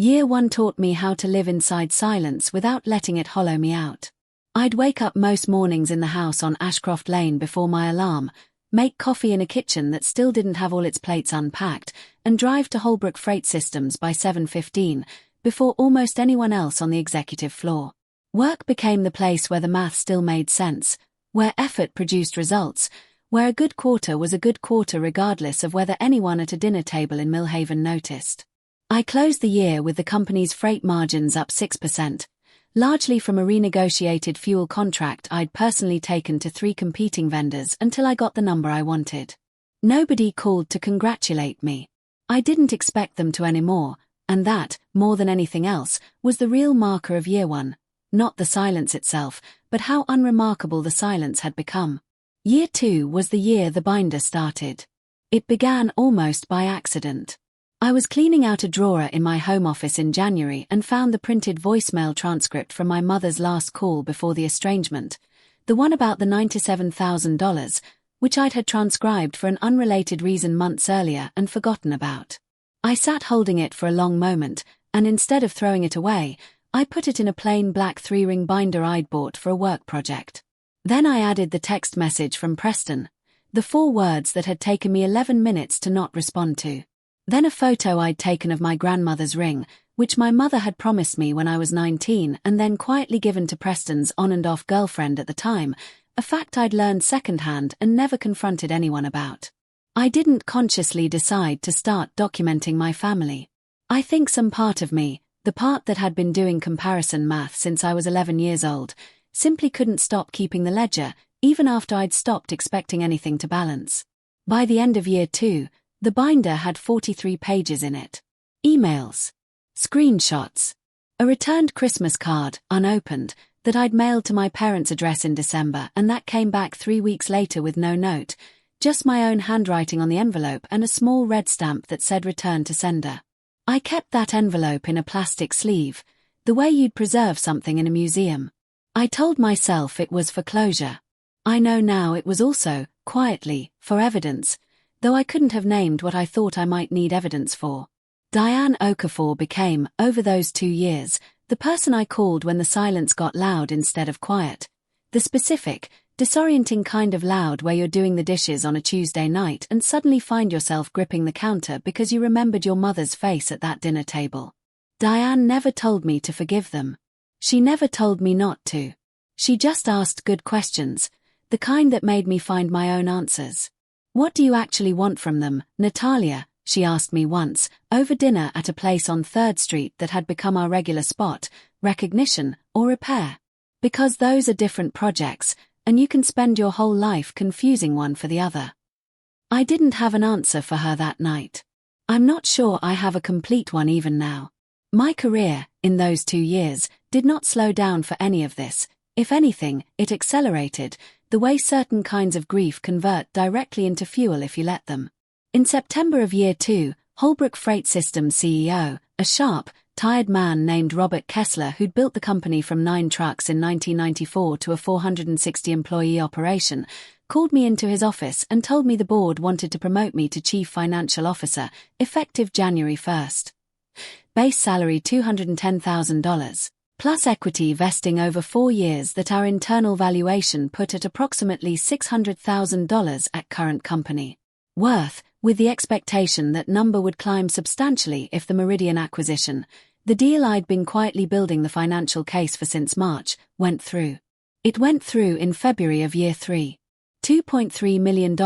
Year 1 taught me how to live inside silence without letting it hollow me out. I'd wake up most mornings in the house on Ashcroft Lane before my alarm, make coffee in a kitchen that still didn't have all its plates unpacked, and drive to Holbrook Freight Systems by 7:15, before almost anyone else on the executive floor. Work became the place where the math still made sense, where effort produced results, where a good quarter was a good quarter regardless of whether anyone at a dinner table in Millhaven noticed. I closed the year with the company's freight margins up 6%, largely from a renegotiated fuel contract I'd personally taken to 3 competing vendors until I got the number I wanted. Nobody called to congratulate me. I didn't expect them to anymore, and that, more than anything else, was the real marker of year 1, not the silence itself, but how unremarkable the silence had become. Year 2 was the year the binder started. It began almost by accident. I was cleaning out a drawer in my home office in January and found the printed voicemail transcript from my mother's last call before the estrangement, the one about the $97,000, which I'd had transcribed for an unrelated reason months earlier and forgotten about. I sat holding it for a long moment, and instead of throwing it away, I put it in a plain black 3-ring binder I'd bought for a work project. Then I added the text message from Preston, the 4 words that had taken me 11 minutes to not respond to. Then a photo I'd taken of my grandmother's ring, which my mother had promised me when I was 19 and then quietly given to Preston's on-and-off girlfriend at the time, a fact I'd learned secondhand and never confronted anyone about. I didn't consciously decide to start documenting my family. I think some part of me, the part that had been doing comparison math since I was 11 years old, simply couldn't stop keeping the ledger, even after I'd stopped expecting anything to balance. By the end of year 2, the binder had 43 pages in it. Emails. Screenshots. A returned Christmas card, unopened, that I'd mailed to my parents' address in December, and that came back 3 weeks later with no note, just my own handwriting on the envelope and a small red stamp that said return to sender. I kept that envelope in a plastic sleeve, the way you'd preserve something in a museum. I told myself it was for closure. I know now it was also, quietly, for evidence, though I couldn't have named what I thought I might need evidence for. Diane Okafor became, over those 2 years, the person I called when the silence got loud instead of quiet. The specific, disorienting kind of loud where you're doing the dishes on a Tuesday night and suddenly find yourself gripping the counter because you remembered your mother's face at that dinner table. Diane never told me to forgive them. She never told me not to. She just asked good questions, the kind that made me find my own answers. What do you actually want from them, Natalia? She asked me once, over dinner at a place on 3rd Street that had become our regular spot, recognition or repair. Because those are different projects, and you can spend your whole life confusing one for the other. I didn't have an answer for her that night. I'm not sure I have a complete one even now. My career, in those 2 years, did not slow down for any of this. If anything, it accelerated, the way certain kinds of grief convert directly into fuel if you let them. In September of year 2, Holbrook Freight Systems CEO, a sharp, tired man named Robert Kessler who'd built the company from 9 trucks in 1994 to a 460-employee operation, called me into his office and told me the board wanted to promote me to Chief Financial Officer, effective January 1st. Base salary $210,000. Plus equity vesting over 4 years that our internal valuation put at approximately $600,000 at current company worth, with the expectation that number would climb substantially if the Meridian acquisition, the deal I'd been quietly building the financial case for since March, went through. It went through in February of year 3. $2.3 million,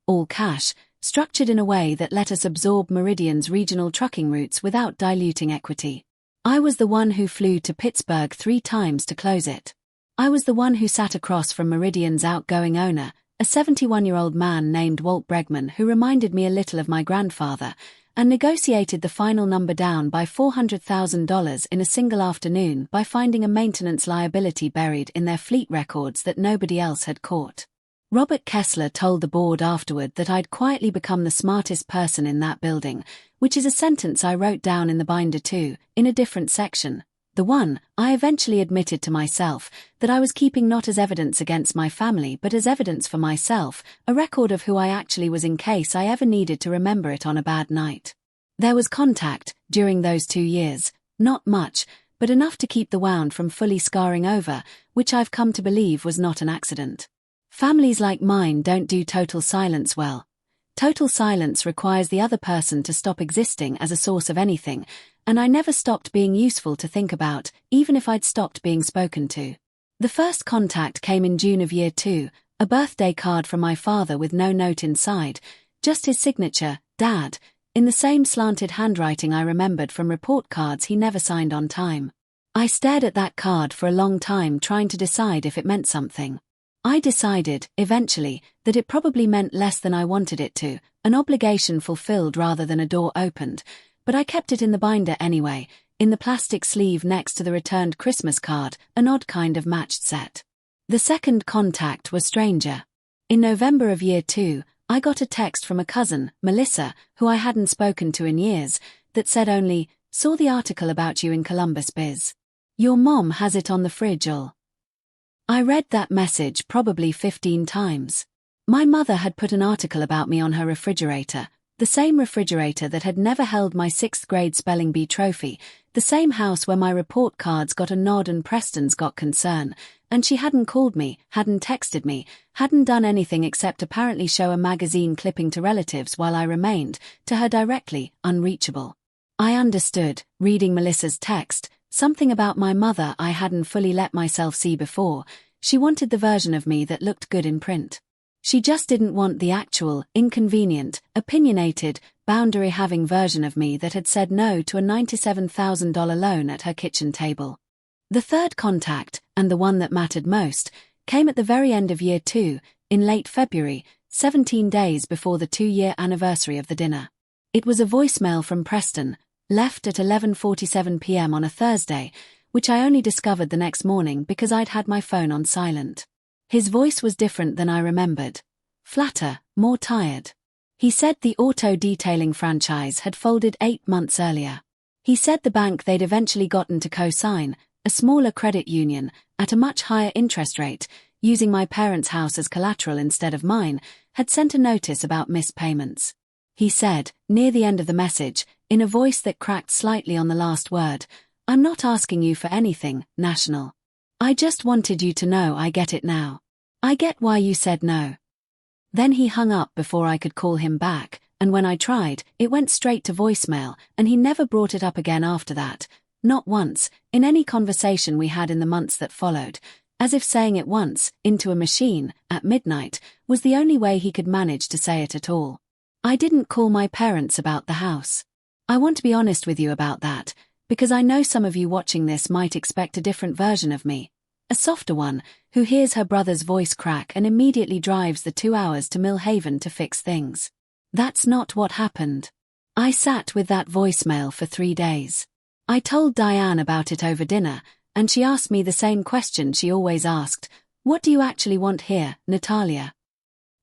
all cash, structured in a way that let us absorb Meridian's regional trucking routes without diluting equity. I was the one who flew to Pittsburgh 3 times to close it. I was the one who sat across from Meridian's outgoing owner, a 71-year-old man named Walt Bregman who reminded me a little of my grandfather, and negotiated the final number down by $400,000 in a single afternoon by finding a maintenance liability buried in their fleet records that nobody else had caught. Robert Kessler told the board afterward that I'd quietly become the smartest person in that building, which is a sentence I wrote down in the binder too, in a different section. The one, I eventually admitted to myself, that I was keeping not as evidence against my family but as evidence for myself, a record of who I actually was in case I ever needed to remember it on a bad night. There was contact, during those 2 years, Not much, but enough to keep the wound from fully scarring over, which I've come to believe was not an accident. Families like mine don't do total silence well. Total silence requires the other person to stop existing as a source of anything, and I never stopped being useful to think about, even if I'd stopped being spoken to. The first contact came in June of year 2, a birthday card from my father with no note inside, just his signature, Dad, in the same slanted handwriting I remembered from report cards he never signed on time. I stared at that card for a long time trying to decide if it meant something. I decided, eventually, that it probably meant less than I wanted it to, an obligation fulfilled rather than a door opened, but I kept it in the binder anyway, in the plastic sleeve next to the returned Christmas card, an odd kind of matched set. The second contact was stranger. In November of year 2, I got a text from a cousin, Melissa, who I hadn't spoken to in years, that said only, "Saw the article about you in Columbus Biz. Your mom has it on the fridge all." I read that message probably 15 times. My mother had put an article about me on her refrigerator, the same refrigerator that had never held my 6th grade spelling bee trophy, the same house where my report cards got a nod and Preston's got concern, and she hadn't called me, hadn't texted me, hadn't done anything except apparently show a magazine clipping to relatives while I remained, to her directly, unreachable. I understood, reading Melissa's text, something about my mother I hadn't fully let myself see before. She wanted the version of me that looked good in print. She just didn't want the actual, inconvenient, opinionated, boundary-having version of me that had said no to a $97,000 loan at her kitchen table. The third contact, and the one that mattered most, came at the very end of year 2, in late February, 17 days before the 2-year anniversary of the dinner. It was a voicemail from Preston, left at 11:47 p.m. on a Thursday, which I only discovered the next morning because I'd had my phone on silent. His voice was different than I remembered. Flatter, more tired. He said the auto detailing franchise had folded 8 months earlier. He said the bank they'd eventually gotten to co-sign, a smaller credit union, at a much higher interest rate, using my parents' house as collateral instead of mine, had sent a notice about missed payments. He said, near the end of the message, in a voice that cracked slightly on the last word, "I'm not asking you for anything, National. I just wanted you to know I get it now. I get why you said no." Then he hung up before I could call him back, and when I tried, it went straight to voicemail, and he never brought it up again after that, not once, in any conversation we had in the months that followed, as if saying it once, into a machine, at midnight, was the only way he could manage to say it at all. I didn't call my parents about the house. I want to be honest with you about that, because I know some of you watching this might expect a different version of me. A softer one, who hears her brother's voice crack and immediately drives the 2 hours to Mill Haven to fix things. That's not what happened. I sat with that voicemail for 3 days. I told Diane about it over dinner, and she asked me the same question she always asked, "What do you actually want here, Natalia?"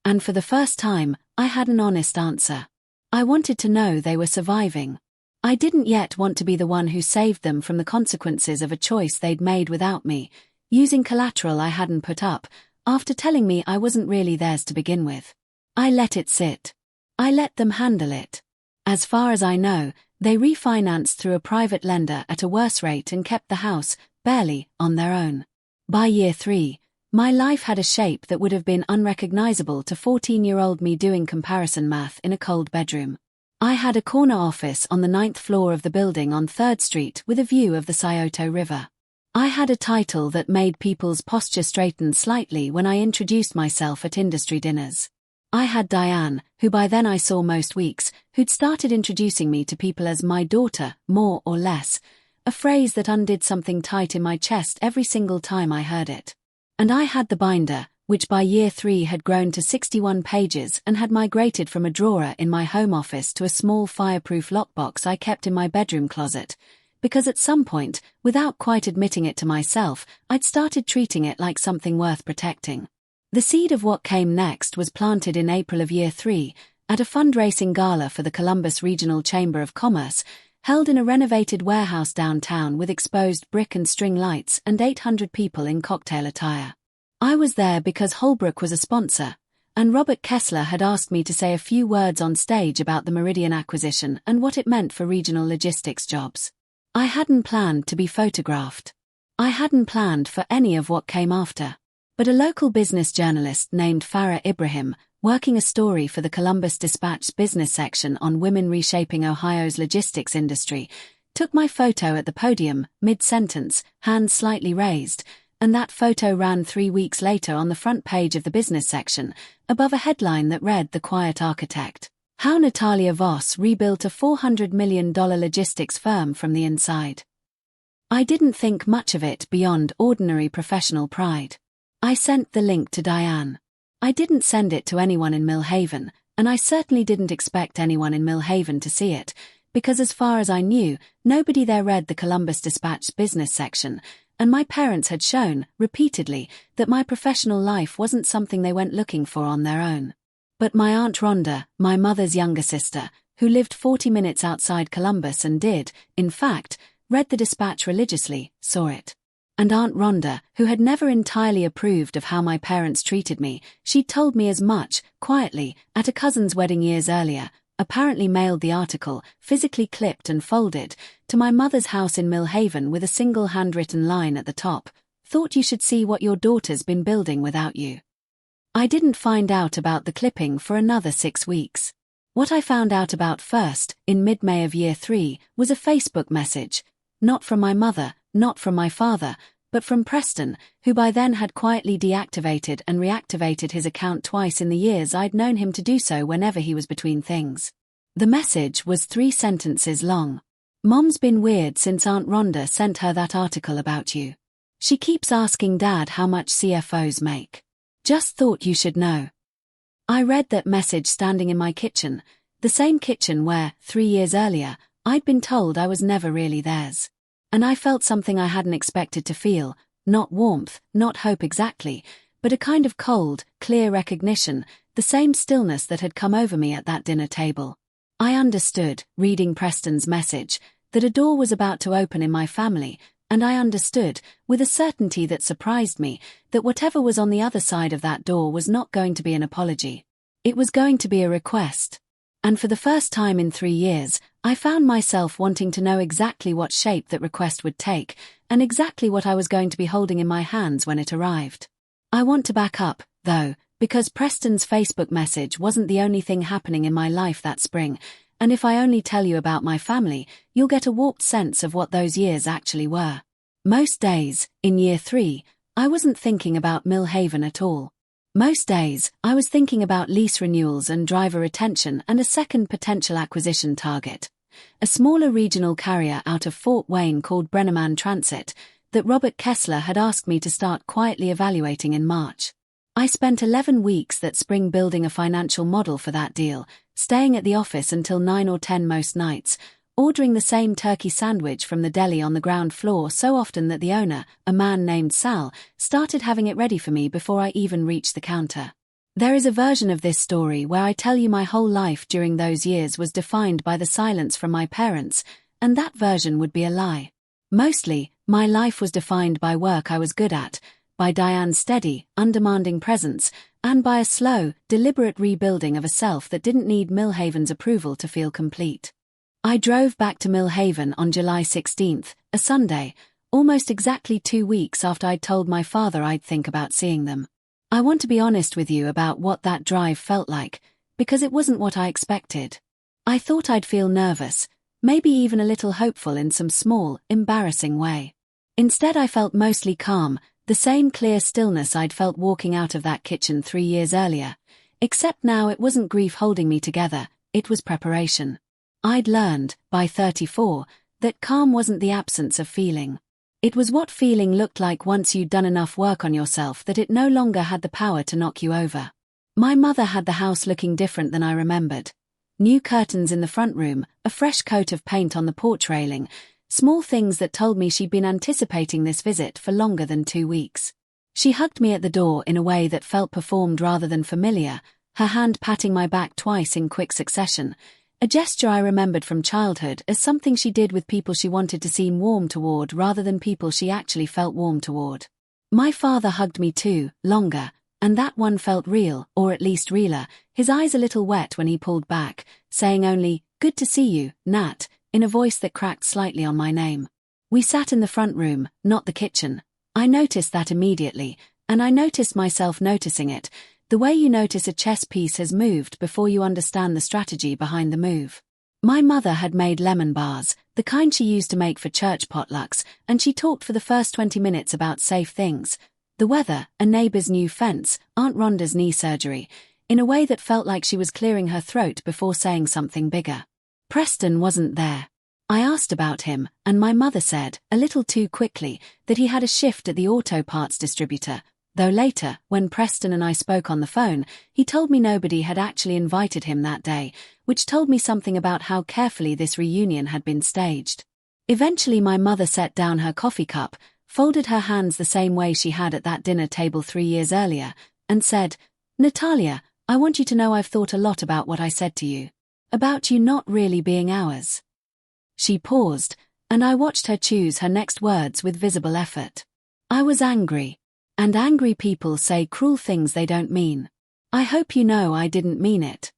And for the first time, I had an honest answer. I wanted to know they were surviving. I didn't yet want to be the one who saved them from the consequences of a choice they'd made without me, using collateral I hadn't put up, after telling me I wasn't really theirs to begin with. I let it sit. I let them handle it. As far as I know, they refinanced through a private lender at a worse rate and kept the house, barely, on their own. By year 3, my life had a shape that would have been unrecognizable to 14-year-old me doing comparison math in a cold bedroom. I had a corner office on the 9th floor of the building on 3rd Street with a view of the Scioto River. I had a title that made people's posture straighten slightly when I introduced myself at industry dinners. I had Diane, who by then I saw most weeks, who'd started introducing me to people as my daughter, more or less, a phrase that undid something tight in my chest every single time I heard it. And I had the binder, which by year 3 had grown to 61 pages and had migrated from a drawer in my home office to a small fireproof lockbox I kept in my bedroom closet, because at some point, without quite admitting it to myself, I'd started treating it like something worth protecting. The seed of what came next was planted in April of year 3, at a fundraising gala for the Columbus Regional Chamber of Commerce, held in a renovated warehouse downtown with exposed brick and string lights and 800 people in cocktail attire. I was there because Holbrook was a sponsor, and Robert Kessler had asked me to say a few words on stage about the Meridian acquisition and what it meant for regional logistics jobs. I hadn't planned to be photographed. I hadn't planned for any of what came after. But a local business journalist named Farah Ibrahim, working a story for the Columbus Dispatch's business section on women reshaping Ohio's logistics industry, took my photo at the podium, mid-sentence, hands slightly raised, and that photo ran 3 weeks later on the front page of the business section, above a headline that read "The Quiet Architect: How Natalia Voss Rebuilt a $400 million Logistics Firm from the Inside." I didn't think much of it beyond ordinary professional pride. I sent the link to Diane. I didn't send it to anyone in Millhaven, and I certainly didn't expect anyone in Millhaven to see it, because as far as I knew, nobody there read the Columbus Dispatch's business section, and my parents had shown, repeatedly, that my professional life wasn't something they went looking for on their own. But my Aunt Rhonda, my mother's younger sister, who lived 40 minutes outside Columbus and did, in fact, read the Dispatch religiously, saw it. And Aunt Rhonda, who had never entirely approved of how my parents treated me, she'd told me as much, quietly, at a cousin's wedding years earlier, apparently mailed the article, physically clipped and folded, to my mother's house in Millhaven with a single handwritten line at the top: "Thought you should see what your daughter's been building without you." I didn't find out about the clipping for another 6 weeks. What I found out about first, in mid-May of year 3, was a Facebook message, not from my mother, not from my father, but from Preston, who by then had quietly deactivated and reactivated his account twice in the years I'd known him to do so whenever he was between things. The message was 3 sentences long. "Mom's been weird since Aunt Rhonda sent her that article about you. She keeps asking Dad how much CFOs make. Just thought you should know." I read that message standing in my kitchen, the same kitchen where, 3 years earlier, I'd been told I was never really theirs. And I felt something I hadn't expected to feel, not warmth, not hope exactly, but a kind of cold, clear recognition, the same stillness that had come over me at that dinner table. I understood, reading Preston's message, that a door was about to open in my family, and I understood, with a certainty that surprised me, that whatever was on the other side of that door was not going to be an apology. It was going to be a request. And for the first time in 3 years, I found myself wanting to know exactly what shape that request would take, and exactly what I was going to be holding in my hands when it arrived. I want to back up, though, because Preston's Facebook message wasn't the only thing happening in my life that spring, and if I only tell you about my family, you'll get a warped sense of what those years actually were. Most days, in year 3, I wasn't thinking about Millhaven at all. Most days, I was thinking about lease renewals and driver retention and a second potential acquisition target. A smaller regional carrier out of Fort Wayne called Brenneman Transit, that Robert Kessler had asked me to start quietly evaluating in March. I spent 11 weeks that spring building a financial model for that deal, staying at the office until 9 or 10 most nights, ordering the same turkey sandwich from the deli on the ground floor so often that the owner, a man named Sal, started having it ready for me before I even reached the counter. There is a version of this story where I tell you my whole life during those years was defined by the silence from my parents, and that version would be a lie. Mostly, my life was defined by work I was good at, by Diane's steady, undemanding presence, and by a slow, deliberate rebuilding of a self that didn't need Millhaven's approval to feel complete. I drove back to Millhaven on July 16th, a Sunday, almost exactly 2 weeks after I'd told my father I'd think about seeing them. I want to be honest with you about what that drive felt like, because it wasn't what I expected. I thought I'd feel nervous, maybe even a little hopeful in some small, embarrassing way. Instead I felt mostly calm, the same clear stillness I'd felt walking out of that kitchen 3 years earlier, except now it wasn't grief holding me together, it was preparation. I'd learned, by 34, that calm wasn't the absence of feeling. It was what feeling looked like once you'd done enough work on yourself that it no longer had the power to knock you over. My mother had the house looking different than I remembered. New curtains in the front room, a fresh coat of paint on the porch railing, small things that told me she'd been anticipating this visit for longer than 2 weeks. She hugged me at the door in a way that felt performed rather than familiar, her hand patting my back twice in quick succession, a gesture I remembered from childhood as something she did with people she wanted to seem warm toward rather than people she actually felt warm toward. My father hugged me too, longer, and that one felt real, or at least realer, his eyes a little wet when he pulled back, saying only, "Good to see you, Nat," in a voice that cracked slightly on my name. We sat in the front room, not the kitchen. I noticed that immediately, and I noticed myself noticing it, the way you notice a chess piece has moved before you understand the strategy behind the move. My mother had made lemon bars, the kind she used to make for church potlucks, and she talked for the first 20 minutes about safe things. The weather, a neighbor's new fence, Aunt Rhonda's knee surgery, in a way that felt like she was clearing her throat before saying something bigger. Preston wasn't there. I asked about him, and my mother said, a little too quickly, that he had a shift at the auto parts distributor, though later, when Preston and I spoke on the phone, he told me nobody had actually invited him that day, which told me something about how carefully this reunion had been staged. Eventually my mother set down her coffee cup, folded her hands the same way she had at that dinner table 3 years earlier, and said, "Natalia, I want you to know I've thought a lot about what I said to you. About you not really being ours." She paused, and I watched her choose her next words with visible effort. I was angry. And angry people say cruel things they don't mean. I hope you know I didn't mean it.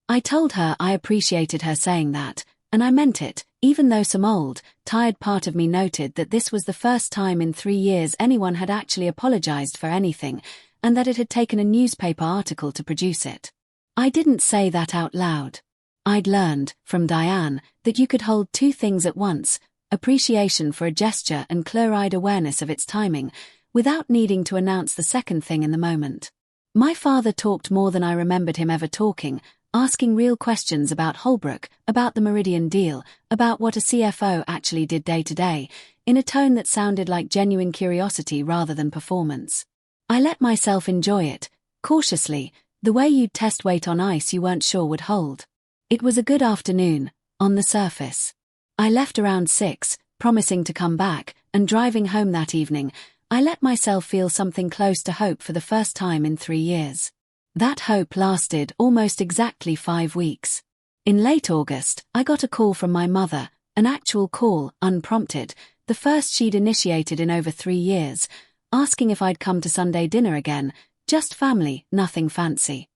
I told her I appreciated her saying that, and I meant it, even though some old, tired part of me noted that this was the first time in 3 years anyone had actually apologized for anything, and that it had taken a newspaper article to produce it. I didn't say that out loud. I'd learned, from Diane, that you could hold 2 things at once, appreciation for a gesture and clear-eyed awareness of its timing, without needing to announce the second thing in the moment. My father talked more than I remembered him ever talking, asking real questions about Holbrook, about the Meridian deal, about what a CFO actually did day to day, in a tone that sounded like genuine curiosity rather than performance. I let myself enjoy it, cautiously, the way you'd test weight on ice you weren't sure would hold. It was a good afternoon, on the surface. I left around 6, promising to come back, and driving home that evening, I let myself feel something close to hope for the first time in 3 years. That hope lasted almost exactly 5 weeks. In late August, I got a call from my mother, an actual call, unprompted, the first she'd initiated in over 3 years, asking if I'd come to Sunday dinner again, just family, nothing fancy.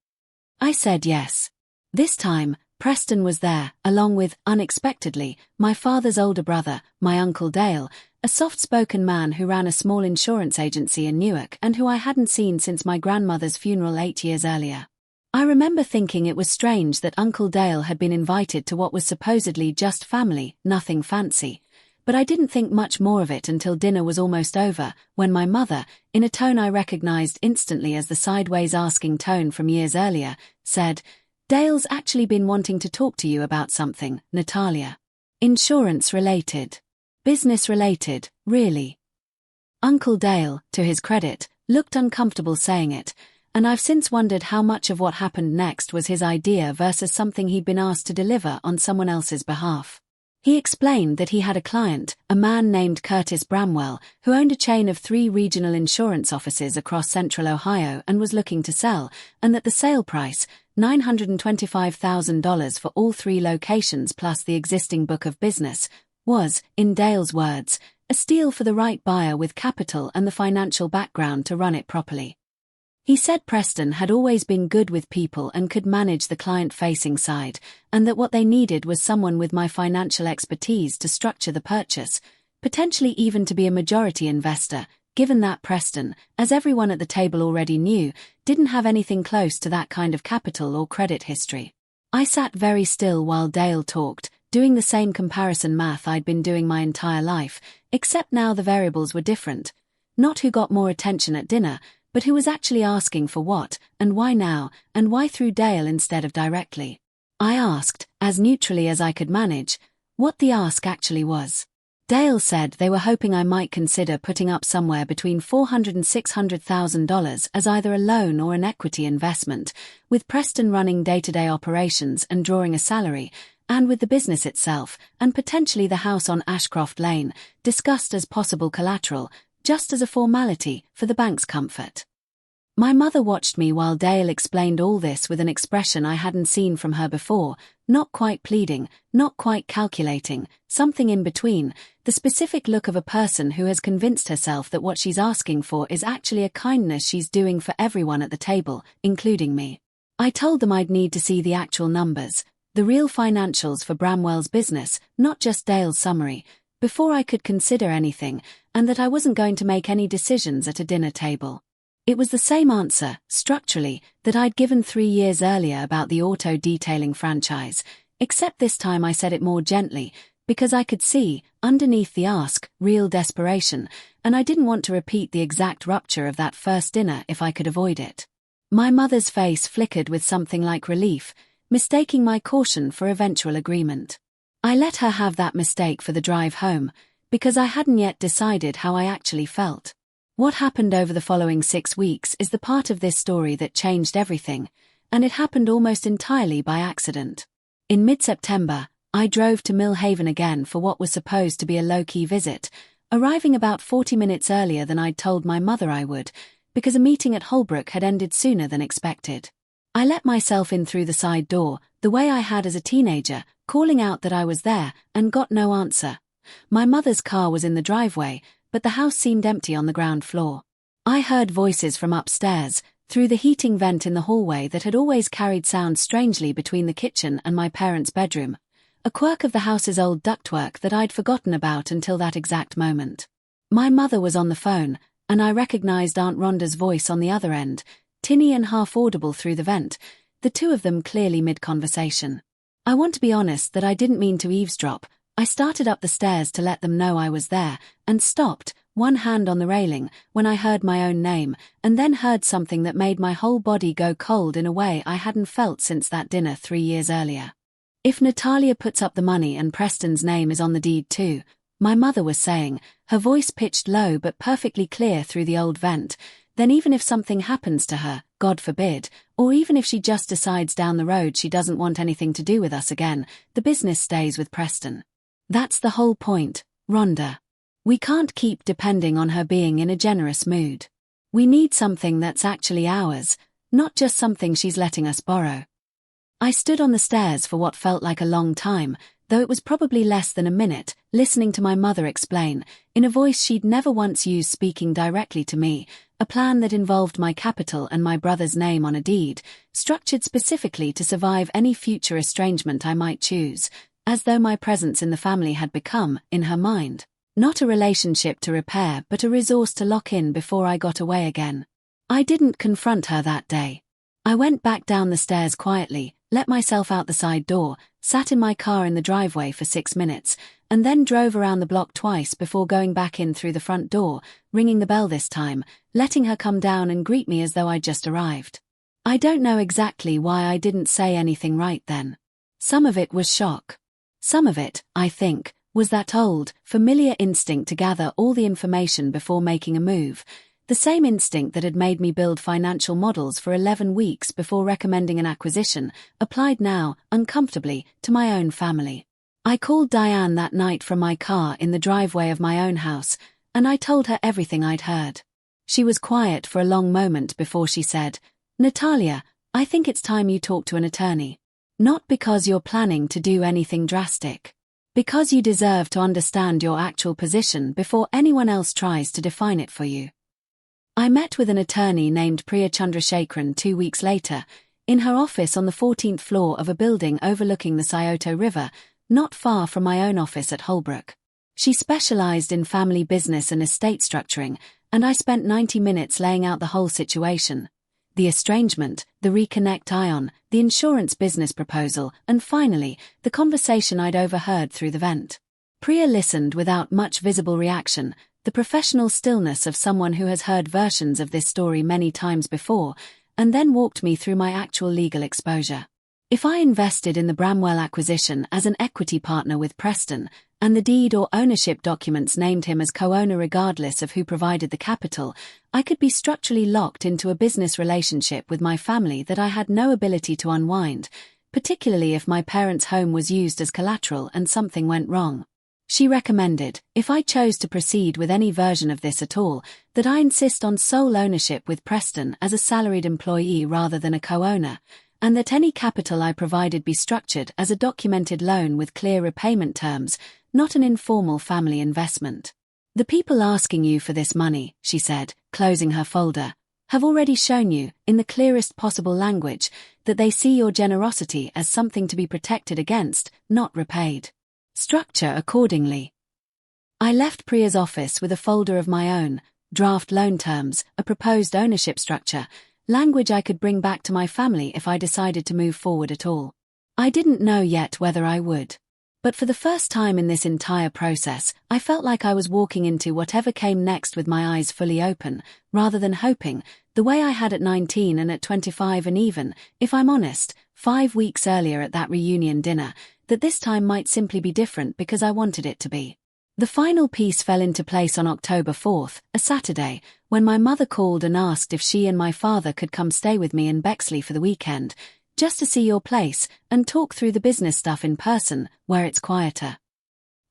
I said yes. This time, Preston was there, along with, unexpectedly, my father's older brother, my Uncle Dale, a soft-spoken man who ran a small insurance agency in Newark and who I hadn't seen since my grandmother's funeral 8 years earlier. I remember thinking it was strange that Uncle Dale had been invited to what was supposedly just family, nothing fancy, but I didn't think much more of it until dinner was almost over, when my mother, in a tone I recognized instantly as the sideways asking tone from years earlier, said, "Dale's actually been wanting to talk to you about something, Natalia. Insurance-related. Business-related, really." Uncle Dale, to his credit, looked uncomfortable saying it, and I've since wondered how much of what happened next was his idea versus something he'd been asked to deliver on someone else's behalf. He explained that he had a client, a man named Curtis Bramwell, who owned a chain of 3 regional insurance offices across central Ohio and was looking to sell, and that the sale price, $925,000 for all 3 locations plus the existing book of business, was, in Dale's words, a steal for the right buyer with capital and the financial background to run it properly. He said Preston had always been good with people and could manage the client-facing side, and that what they needed was someone with my financial expertise to structure the purchase, potentially even to be a majority investor, given that Preston, as everyone at the table already knew, didn't have anything close to that kind of capital or credit history. I sat very still while Dale talked, doing the same comparison math I'd been doing my entire life, except now the variables were different. Not who got more attention at dinner, but who was actually asking for what, and why now, and why through Dale instead of directly. I asked, as neutrally as I could manage, what the ask actually was. Dale said they were hoping I might consider putting up somewhere between $400,000 and $600,000 as either a loan or an equity investment, with Preston running day-to-day operations and drawing a salary, and with the business itself, and potentially the house on Ashcroft Lane, discussed as possible collateral, just as a formality for the bank's comfort. My mother watched me while Dale explained all this with an expression I hadn't seen from her before, not quite pleading, not quite calculating, something in between, the specific look of a person who has convinced herself that what she's asking for is actually a kindness she's doing for everyone at the table, including me. I told them I'd need to see the actual numbers, the real financials for Bramwell's business, not just Dale's summary, before I could consider anything, and that I wasn't going to make any decisions at a dinner table. It was the same answer, structurally, that I'd given 3 years earlier about the auto detailing franchise, except this time I said it more gently, because I could see, underneath the ask, real desperation, and I didn't want to repeat the exact rupture of that first dinner if I could avoid it. My mother's face flickered with something like relief, mistaking my caution for eventual agreement. I let her have that mistake for the drive home, because I hadn't yet decided how I actually felt. What happened over the following 6 weeks is the part of this story that changed everything, and it happened almost entirely by accident. In mid-September, I drove to Millhaven again for what was supposed to be a low-key visit, arriving about 40 minutes earlier than I'd told my mother I would, because a meeting at Holbrook had ended sooner than expected. I let myself in through the side door, the way I had as a teenager, calling out that I was there, and got no answer. My mother's car was in the driveway, but the house seemed empty on the ground floor. I heard voices from upstairs, through the heating vent in the hallway that had always carried sound strangely between the kitchen and my parents' bedroom, a quirk of the house's old ductwork that I'd forgotten about until that exact moment. My mother was on the phone, and I recognized Aunt Rhonda's voice on the other end, tinny and half-audible through the vent, the two of them clearly mid-conversation. I want to be honest that I didn't mean to eavesdrop. I started up the stairs to let them know I was there, and stopped, one hand on the railing, when I heard my own name, and then heard something that made my whole body go cold in a way I hadn't felt since that dinner 3 years earlier. If Natalia puts up the money and Preston's name is on the deed too, my mother was saying, her voice pitched low but perfectly clear through the old vent, then even if something happens to her, God forbid, or even if she just decides down the road she doesn't want anything to do with us again, the business stays with Preston. That's the whole point, Rhonda. We can't keep depending on her being in a generous mood. We need something that's actually ours, not just something she's letting us borrow. I stood on the stairs for what felt like a long time, though it was probably less than a minute, listening to my mother explain, in a voice she'd never once used speaking directly to me, a plan that involved my capital and my brother's name on a deed, structured specifically to survive any future estrangement I might choose, as though my presence in the family had become, in her mind, not a relationship to repair but a resource to lock in before I got away again. I didn't confront her that day. I went back down the stairs quietly, let myself out the side door, sat in my car in the driveway for 6 minutes, and then drove around the block twice before going back in through the front door, ringing the bell this time, letting her come down and greet me as though I'd just arrived. I don't know exactly why I didn't say anything right then. Some of it was shock. Some of it, I think, was that old, familiar instinct to gather all the information before making a move, the same instinct that had made me build financial models for 11 weeks before recommending an acquisition, applied now, uncomfortably, to my own family. I called Diane that night from my car in the driveway of my own house, and I told her everything I'd heard. She was quiet for a long moment before she said, "Natalia, I think it's time you talk to an attorney. Not because you're planning to do anything drastic. Because you deserve to understand your actual position before anyone else tries to define it for you." I met with an attorney named Priya Chandrasekharan 2 weeks later, in her office on the 14th floor of a building overlooking the Scioto River, not far from my own office at Holbrook. She specialized in family business and estate structuring, and I spent 90 minutes laying out the whole situation. The estrangement, the reconnect ion, the insurance business proposal, and finally, the conversation I'd overheard through the vent. Priya listened without much visible reaction, the professional stillness of someone who has heard versions of this story many times before, and then walked me through my actual legal exposure. If I invested in the Bramwell acquisition as an equity partner with Preston, and the deed or ownership documents named him as co-owner regardless of who provided the capital, I could be structurally locked into a business relationship with my family that I had no ability to unwind, particularly if my parents' home was used as collateral and something went wrong. She recommended, if I chose to proceed with any version of this at all, that I insist on sole ownership with Preston as a salaried employee rather than a co-owner, and that any capital I provided be structured as a documented loan with clear repayment terms, not an informal family investment. "The people asking you for this money," she said, closing her folder. have already shown you, in the clearest possible language, that they see your generosity as something to be protected against, not repaid. Structure accordingly. I left Priya's office with a folder of my own, draft loan terms, a proposed ownership structure, language I could bring back to my family if I decided to move forward at all. I didn't know yet whether I would. But for the first time in this entire process, I felt like I was walking into whatever came next with my eyes fully open, rather than hoping, the way I had at 19 and at 25 and even, if I'm honest, 5 weeks earlier at that reunion dinner, that this time might simply be different because I wanted it to be. The final piece fell into place on October 4th, a Saturday, when my mother called and asked if she and my father could come stay with me in Bexley for the weekend, just to see your place and talk through the business stuff in person, where it's quieter.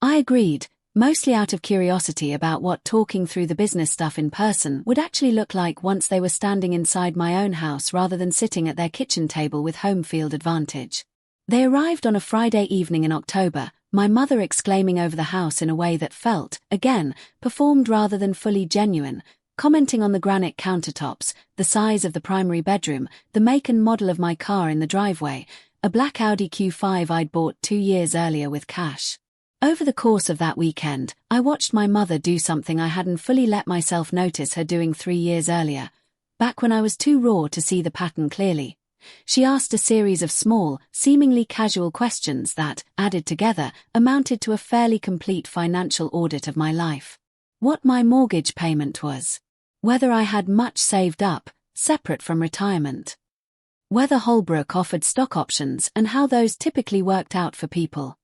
I agreed, mostly out of curiosity about what talking through the business stuff in person would actually look like once they were standing inside my own house rather than sitting at their kitchen table with home field advantage. They arrived on a Friday evening in October, my mother exclaiming over the house in a way that felt, again, performed rather than fully genuine, commenting on the granite countertops, the size of the primary bedroom, the make and model of my car in the driveway, a black Audi Q5 I'd bought 2 years earlier with cash. Over the course of that weekend, I watched my mother do something I hadn't fully let myself notice her doing 3 years earlier, back when I was too raw to see the pattern clearly. She asked a series of small, seemingly casual questions that, added together, amounted to a fairly complete financial audit of my life. What my mortgage payment was. Whether I had much saved up, separate from retirement. Whether Holbrook offered stock options and how those typically worked out for people.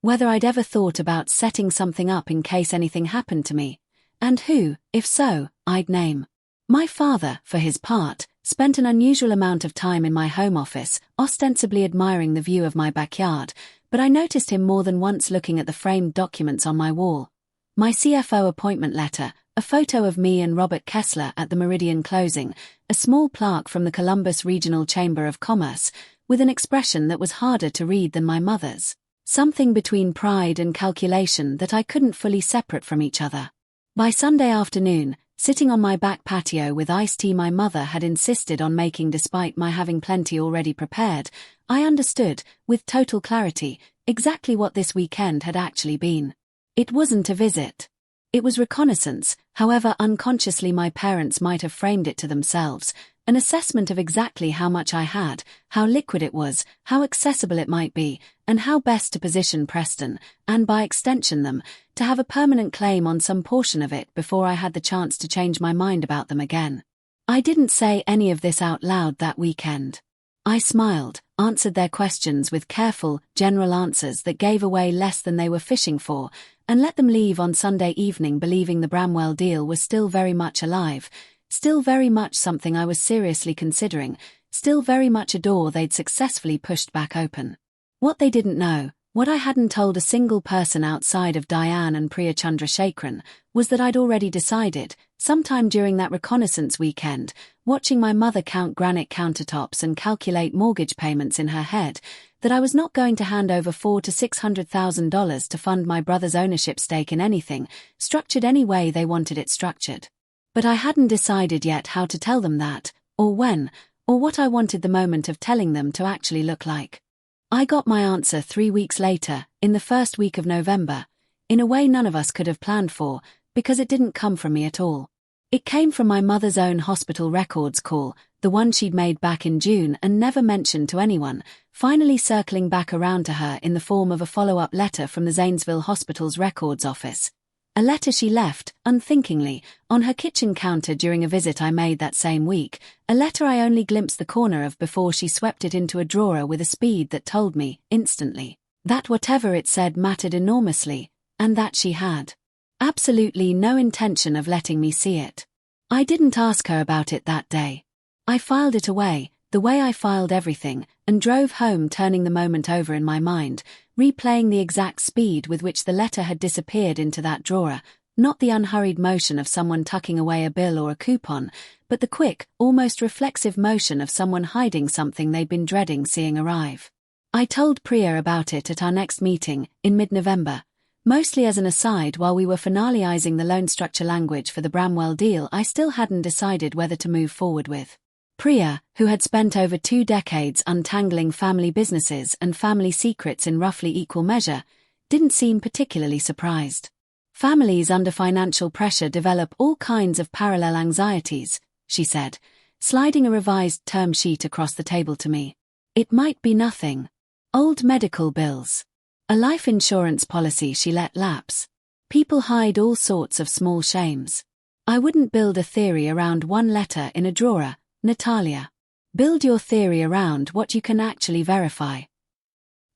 Whether I'd ever thought about setting something up in case anything happened to me, and who, if so, I'd name. My father, for his part, spent an unusual amount of time in my home office, ostensibly admiring the view of my backyard, but I noticed him more than once looking at the framed documents on my wall. My CFO appointment letter, a photo of me and Robert Kessler at the Meridian closing, a small plaque from the Columbus Regional Chamber of Commerce, with an expression that was harder to read than my mother's. Something between pride and calculation that I couldn't fully separate from each other. By Sunday afternoon, sitting on my back patio with iced tea my mother had insisted on making despite my having plenty already prepared, I understood, with total clarity, exactly what this weekend had actually been. It wasn't a visit. It was reconnaissance, however unconsciously my parents might have framed it to themselves, an assessment of exactly how much I had, how liquid it was, how accessible it might be, and how best to position Preston, and by extension them, to have a permanent claim on some portion of it before I had the chance to change my mind about them again. I didn't say any of this out loud that weekend. I smiled, answered their questions with careful, general answers that gave away less than they were fishing for, and let them leave on Sunday evening believing the Bramwell deal was still very much alive, still very much something I was seriously considering, still very much a door they'd successfully pushed back open. What they didn't know, what I hadn't told a single person outside of Diane and Priya Chandrasekharan, was that I'd already decided, sometime during that reconnaissance weekend, watching my mother count granite countertops and calculate mortgage payments in her head, that I was not going to hand over $400,000 to $600,000 to fund my brother's ownership stake in anything, structured any way they wanted it structured. But I hadn't decided yet how to tell them that, or when, or what I wanted the moment of telling them to actually look like. I got my answer 3 weeks later, in the first week of November, in a way none of us could have planned for, because it didn't come from me at all. It came from my mother's own hospital records call, the one she'd made back in June and never mentioned to anyone, finally circling back around to her in the form of a follow-up letter from the Zanesville Hospital's records office. A letter she left, unthinkingly, on her kitchen counter during a visit I made that same week, a letter I only glimpsed the corner of before she swept it into a drawer with a speed that told me, instantly, that whatever it said mattered enormously, and that she had absolutely no intention of letting me see it. I didn't ask her about it that day. I filed it away, the way I filed everything, and drove home turning the moment over in my mind, replaying the exact speed with which the letter had disappeared into that drawer, not the unhurried motion of someone tucking away a bill or a coupon, but the quick, almost reflexive motion of someone hiding something they'd been dreading seeing arrive. I told Priya about it at our next meeting, in mid-November. Mostly as an aside, while we were finalizing the loan structure language for the Bramwell deal, I still hadn't decided whether to move forward with. Priya, who had spent over 2 decades untangling family businesses and family secrets in roughly equal measure, didn't seem particularly surprised. Families under financial pressure develop all kinds of parallel anxieties, she said, sliding a revised term sheet across the table to me. It might be nothing. Old medical bills. A life insurance policy she let lapse. People hide all sorts of small shames. I wouldn't build a theory around one letter in a drawer, Natalia. Build your theory around what you can actually verify.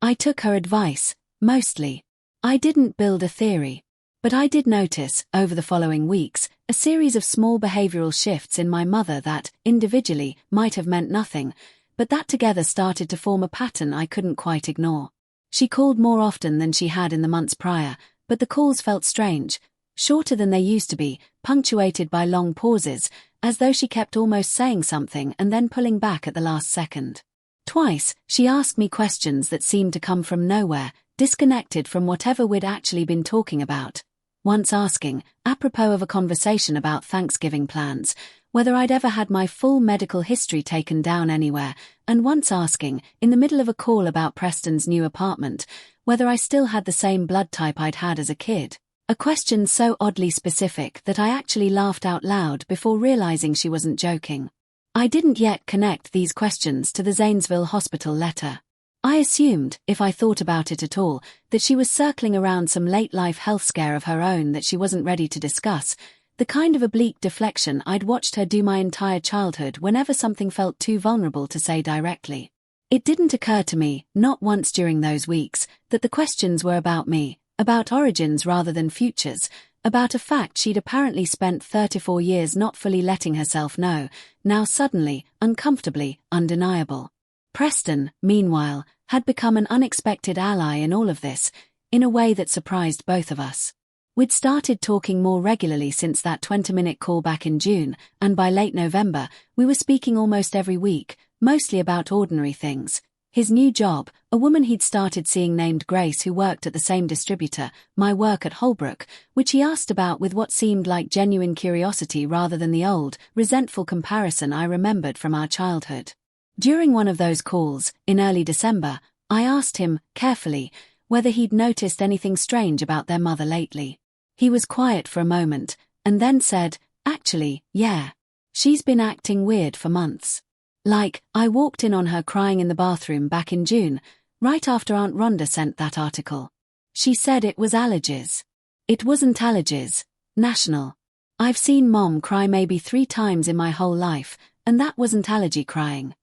I took her advice, mostly. I didn't build a theory. But I did notice, over the following weeks, a series of small behavioral shifts in my mother that, individually, might have meant nothing, but that together started to form a pattern I couldn't quite ignore. She called more often than she had in the months prior, but the calls felt strange, shorter than they used to be, punctuated by long pauses, as though she kept almost saying something and then pulling back at the last second. Twice, she asked me questions that seemed to come from nowhere, disconnected from whatever we'd actually been talking about. Once asking, apropos of a conversation about Thanksgiving plans, whether I'd ever had my full medical history taken down anywhere, and once asking, in the middle of a call about Preston's new apartment, whether I still had the same blood type I'd had as a kid. A question so oddly specific that I actually laughed out loud before realizing she wasn't joking. I didn't yet connect these questions to the Zanesville hospital letter. I assumed, if I thought about it at all, that she was circling around some late-life health scare of her own that she wasn't ready to discuss, the kind of oblique deflection I'd watched her do my entire childhood whenever something felt too vulnerable to say directly. It didn't occur to me, not once during those weeks, that the questions were about me, about origins rather than futures, about a fact she'd apparently spent 34 years not fully letting herself know, now suddenly, uncomfortably, undeniable. Preston, meanwhile, had become an unexpected ally in all of this, in a way that surprised both of us. We'd started talking more regularly since that 20-minute call back in June, and by late November, we were speaking almost every week, mostly about ordinary things. His new job, a woman he'd started seeing named Grace who worked at the same distributor, my work at Holbrook, which he asked about with what seemed like genuine curiosity rather than the old, resentful comparison I remembered from our childhood. During one of those calls, in early December, I asked him, carefully, whether he'd noticed anything strange about their mother lately. He was quiet for a moment, and then said, "Actually, yeah. She's been acting weird for months. Like, I walked in on her crying in the bathroom back in June, right after Aunt Rhonda sent that article. She said it was allergies. It wasn't allergies. National. I've seen Mom cry maybe 3 times in my whole life, and that wasn't allergy crying."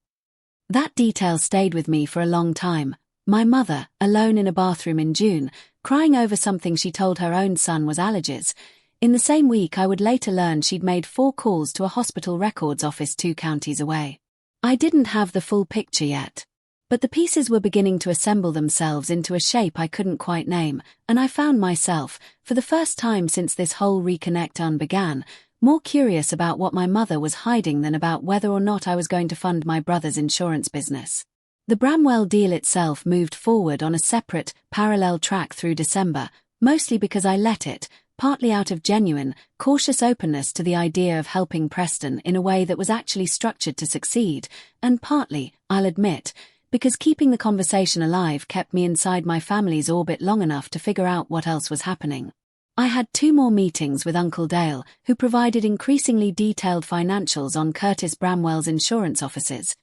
That detail stayed with me for a long time. My mother, alone in a bathroom in June, crying over something she told her own son was allergies. In the same week I would later learn she'd made 4 calls to a hospital records office 2 counties away. I didn't have the full picture yet. But the pieces were beginning to assemble themselves into a shape I couldn't quite name, and I found myself, for the first time since this whole reconnect began, more curious about what my mother was hiding than about whether or not I was going to fund my brother's insurance business. The Bramwell deal itself moved forward on a separate, parallel track through December, mostly because I let it, partly out of genuine, cautious openness to the idea of helping Preston in a way that was actually structured to succeed, and partly, I'll admit, because keeping the conversation alive kept me inside my family's orbit long enough to figure out what else was happening. I had 2 more meetings with Uncle Dale, who provided increasingly detailed financials on Curtis Bramwell's insurance offices.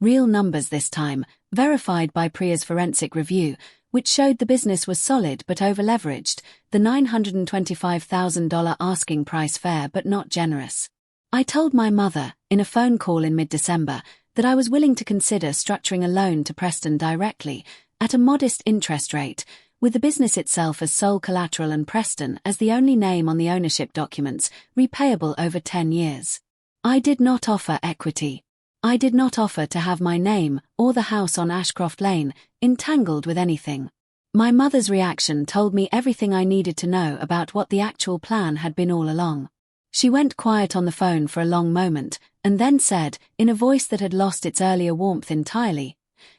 Real numbers this time, verified by Priya's forensic review, which showed the business was solid but over-leveraged, the $925,000 asking price fair but not generous. I told my mother, in a phone call in mid-December, that I was willing to consider structuring a loan to Preston directly, at a modest interest rate, with the business itself as sole collateral and Preston as the only name on the ownership documents, repayable over 10 years. I did not offer equity. I did not offer to have my name, or the house on Ashcroft Lane, entangled with anything. My mother's reaction told me everything I needed to know about what the actual plan had been all along. She went quiet on the phone for a long moment, and then said, in a voice that had lost its earlier warmth entirely,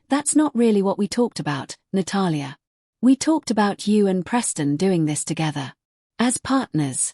"That's not really what we talked about, Natalia. We talked about you and Preston doing this together. As partners.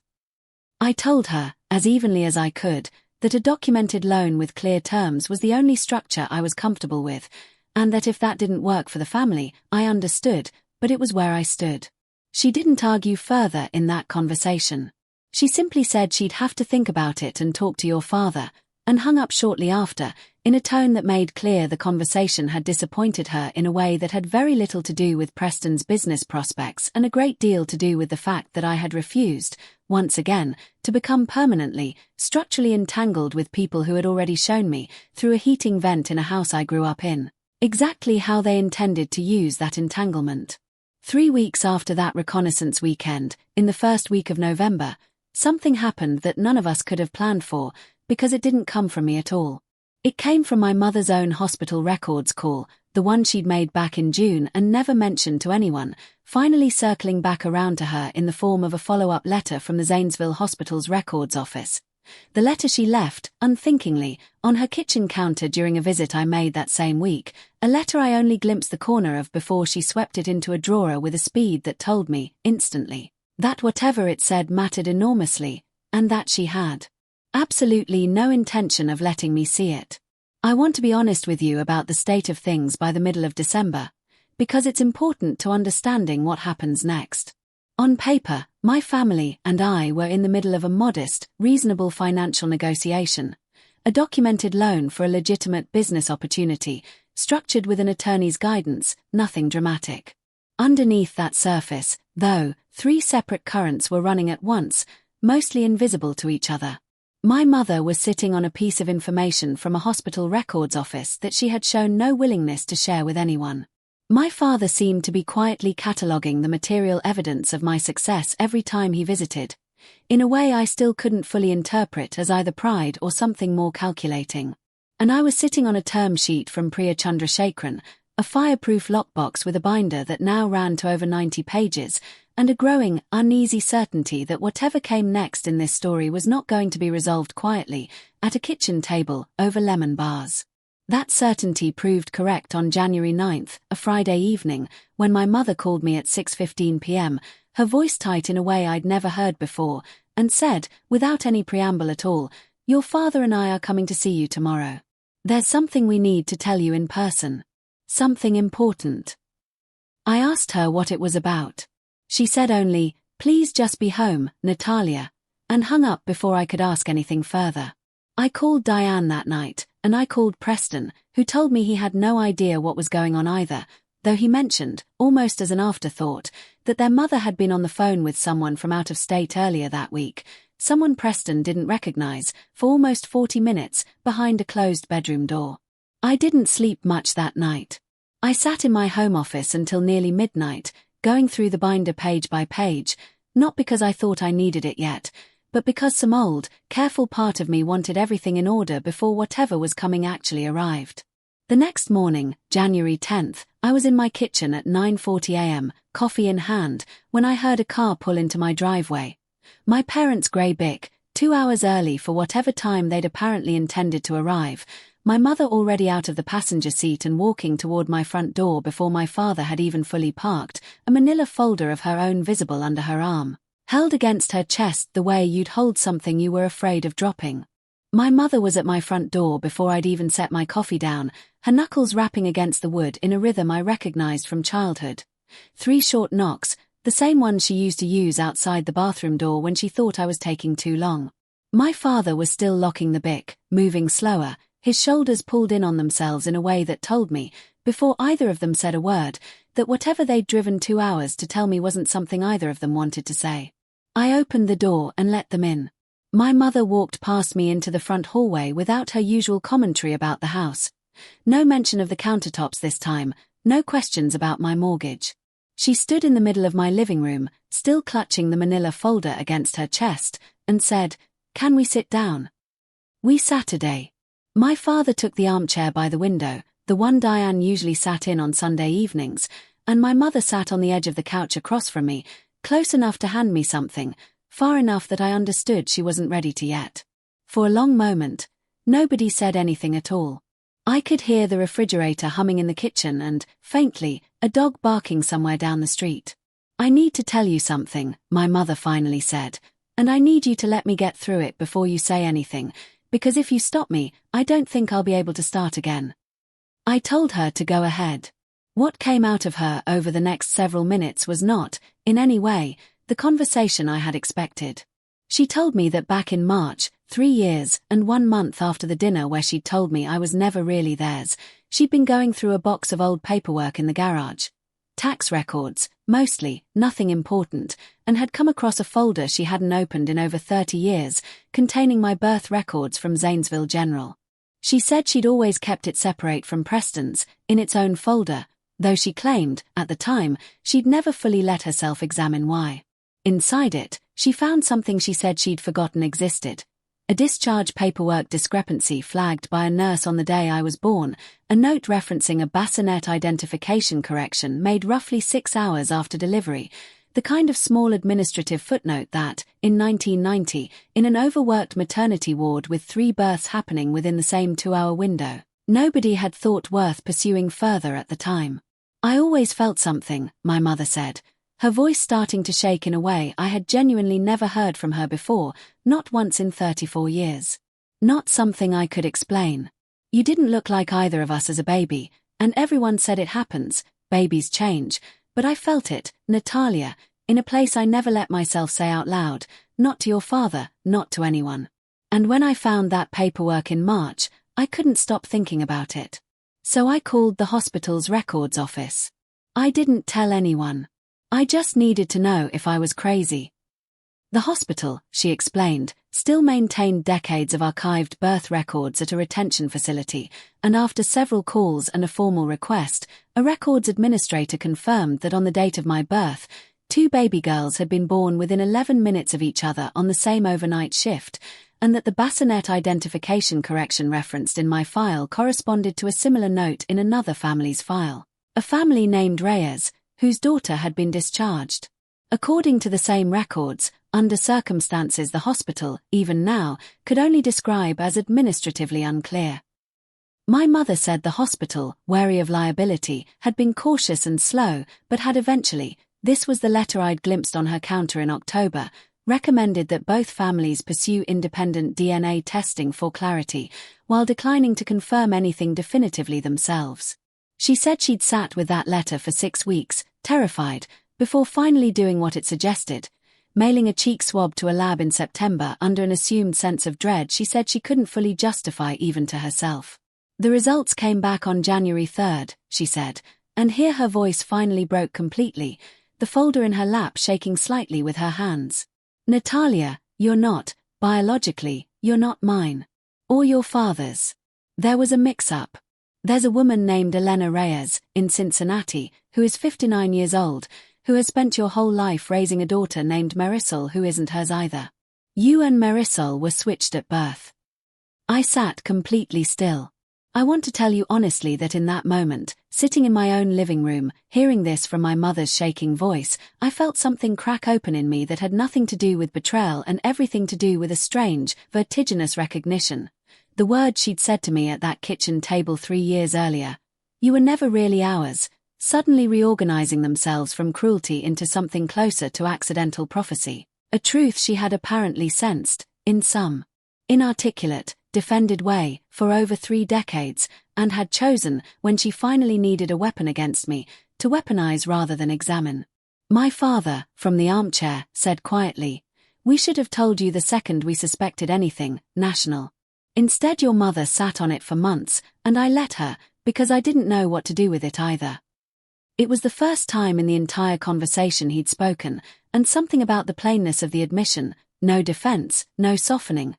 I told her, as evenly as I could, that a documented loan with clear terms was the only structure I was comfortable with, and that if that didn't work for the family, I understood, but it was where I stood. She didn't argue further in that conversation. She simply said she'd have to think about it and talk to your father, and hung up shortly after, in a tone that made clear the conversation had disappointed her in a way that had very little to do with Preston's business prospects and a great deal to do with the fact that I had refused, once again, to become permanently, structurally entangled with people who had already shown me, through a heating vent in a house I grew up in, exactly how they intended to use that entanglement. 3 weeks after that reconnaissance weekend, in the first week of November, something happened that none of us could have planned for, because it didn't come from me at all. It came from my mother's own hospital records call, the one she'd made back in June and never mentioned to anyone, finally circling back around to her in the form of a follow-up letter from the Zanesville Hospital's records office. The letter she left, unthinkingly, on her kitchen counter during a visit I made that same week, a letter I only glimpsed the corner of before she swept it into a drawer with a speed that told me, instantly, that whatever it said mattered enormously, and that she had absolutely no intention of letting me see it. I want to be honest with you about the state of things by the middle of December, because it's important to understanding what happens next. On paper, my family and I were in the middle of a modest, reasonable financial negotiation, a documented loan for a legitimate business opportunity, structured with an attorney's guidance, nothing dramatic. Underneath that surface, though, 3 separate currents were running at once, mostly invisible to each other. My mother was sitting on a piece of information from a hospital records office that she had shown no willingness to share with anyone. My father seemed to be quietly cataloguing the material evidence of my success every time he visited, in a way I still couldn't fully interpret as either pride or something more calculating. And I was sitting on a term sheet from Priya Chandrasekharan, a fireproof lockbox with a binder that now ran to over 90 pages, and a growing, uneasy certainty that whatever came next in this story was not going to be resolved quietly, at a kitchen table, over lemon bars. That certainty proved correct on January 9th, a Friday evening, when my mother called me at 6:15 p.m., her voice tight in a way I'd never heard before, and said, without any preamble at all, "Your father and I are coming to see you tomorrow. There's something we need to tell you in person. Something important." I asked her what it was about. She said only, "Please just be home, Natalia," and hung up before I could ask anything further. I called Diane that night, and I called Preston, who told me he had no idea what was going on either, though he mentioned, almost as an afterthought, that their mother had been on the phone with someone from out of state earlier that week, someone Preston didn't recognize, for almost 40 minutes, behind a closed bedroom door. I didn't sleep much that night. I sat in my home office until nearly midnight, going through the binder page by page, not because I thought I needed it yet, but because some old, careful part of me wanted everything in order before whatever was coming actually arrived. The next morning, January 10th, I was in my kitchen at 9:40 a.m., coffee in hand, when I heard a car pull into my driveway. My parents' grey Bic, 2 hours early for whatever time they'd apparently intended to arrive, my mother already out of the passenger seat and walking toward my front door before my father had even fully parked, a manila folder of her own visible under her arm, held against her chest the way you'd hold something you were afraid of dropping. My mother was at my front door before I'd even set my coffee down, her knuckles rapping against the wood in a rhythm I recognized from childhood. 3 short knocks, the same ones she used to use outside the bathroom door when she thought I was taking too long. My father was still locking the Bic, moving slower, his shoulders pulled in on themselves in a way that told me, before either of them said a word, that whatever they'd driven 2 hours to tell me wasn't something either of them wanted to say. I opened the door and let them in. My mother walked past me into the front hallway without her usual commentary about the house. No mention of the countertops this time, no questions about my mortgage. She stood in the middle of my living room, still clutching the manila folder against her chest, and said, "Can we sit down?" We sat a day. My father took the armchair by the window, the one Diane usually sat in on Sunday evenings, and my mother sat on the edge of the couch across from me, close enough to hand me something, far enough that I understood she wasn't ready to yet. For a long moment, nobody said anything at all. I could hear the refrigerator humming in the kitchen and, faintly, a dog barking somewhere down the street. "I need to tell you something," my mother finally said, "and I need you to let me get through it before you say anything, because if you stop me, I don't think I'll be able to start again." I told her to go ahead. What came out of her over the next several minutes was not, in any way, the conversation I had expected. She told me that back in March, 3 years and 1 month after the dinner where she'd told me I was never really theirs, she'd been going through a box of old paperwork in the garage. Tax records, mostly, nothing important, and had come across a folder she hadn't opened in over 30 years, containing my birth records from Zanesville General. She said she'd always kept it separate from Preston's, in its own folder, though she claimed, at the time, she'd never fully let herself examine why. Inside it, she found something she said she'd forgotten existed. A discharge paperwork discrepancy flagged by a nurse on the day I was born, a note referencing a bassinet identification correction made roughly 6 hours after delivery, the kind of small administrative footnote that, in 1990, in an overworked maternity ward with 3 births happening within the same 2-hour window, nobody had thought worth pursuing further at the time. "I always felt something," my mother said, her voice starting to shake in a way I had genuinely never heard from her before, not once in 34 years. "Not something I could explain. You didn't look like either of us as a baby, and everyone said it happens, babies change, but I felt it, Natalia, in a place I never let myself say out loud, not to your father, not to anyone. And when I found that paperwork in March, I couldn't stop thinking about it. So I called the hospital's records office. I didn't tell anyone. I just needed to know if I was crazy." The hospital, she explained, still maintained decades of archived birth records at a retention facility, and after several calls and a formal request, a records administrator confirmed that on the date of my birth, 2 baby girls had been born within 11 minutes of each other on the same overnight shift, and that the bassinet identification correction referenced in my file corresponded to a similar note in another family's file. A family named Reyes, whose daughter had been discharged. According to the same records, under circumstances the hospital, even now, could only describe as administratively unclear. My mother said the hospital, wary of liability, had been cautious and slow, but had eventually, this was the letter I'd glimpsed on her counter in October, recommended that both families pursue independent DNA testing for clarity, while declining to confirm anything definitively themselves. She said she'd sat with that letter for 6 weeks, terrified, before finally doing what it suggested, mailing a cheek swab to a lab in September under an assumed sense of dread she said she couldn't fully justify even to herself. The results came back on January 3rd, she said, and here her voice finally broke completely, the folder in her lap shaking slightly with her hands. "Natalia, you're not, biologically, you're not mine. Or your father's. There was a mix-up. There's a woman named Elena Reyes, in Cincinnati, who is 59 years old, who has spent your whole life raising a daughter named Marisol who isn't hers either. You and Marisol were switched at birth." I sat completely still. I want to tell you honestly that in that moment, sitting in my own living room, hearing this from my mother's shaking voice, I felt something crack open in me that had nothing to do with betrayal and everything to do with a strange, vertiginous recognition. The words she'd said to me at that kitchen table 3 years earlier. "You were never really ours," suddenly reorganizing themselves from cruelty into something closer to accidental prophecy. A truth she had apparently sensed, in some inarticulate, defended way, for over 3 decades, and had chosen, when she finally needed a weapon against me, to weaponize rather than examine. My father, from the armchair, said quietly, "We should have told you the second we suspected anything, national. Instead your mother sat on it for months, and I let her, because I didn't know what to do with it either." It was the first time in the entire conversation he'd spoken, and something about the plainness of the admission, no defense, no softening,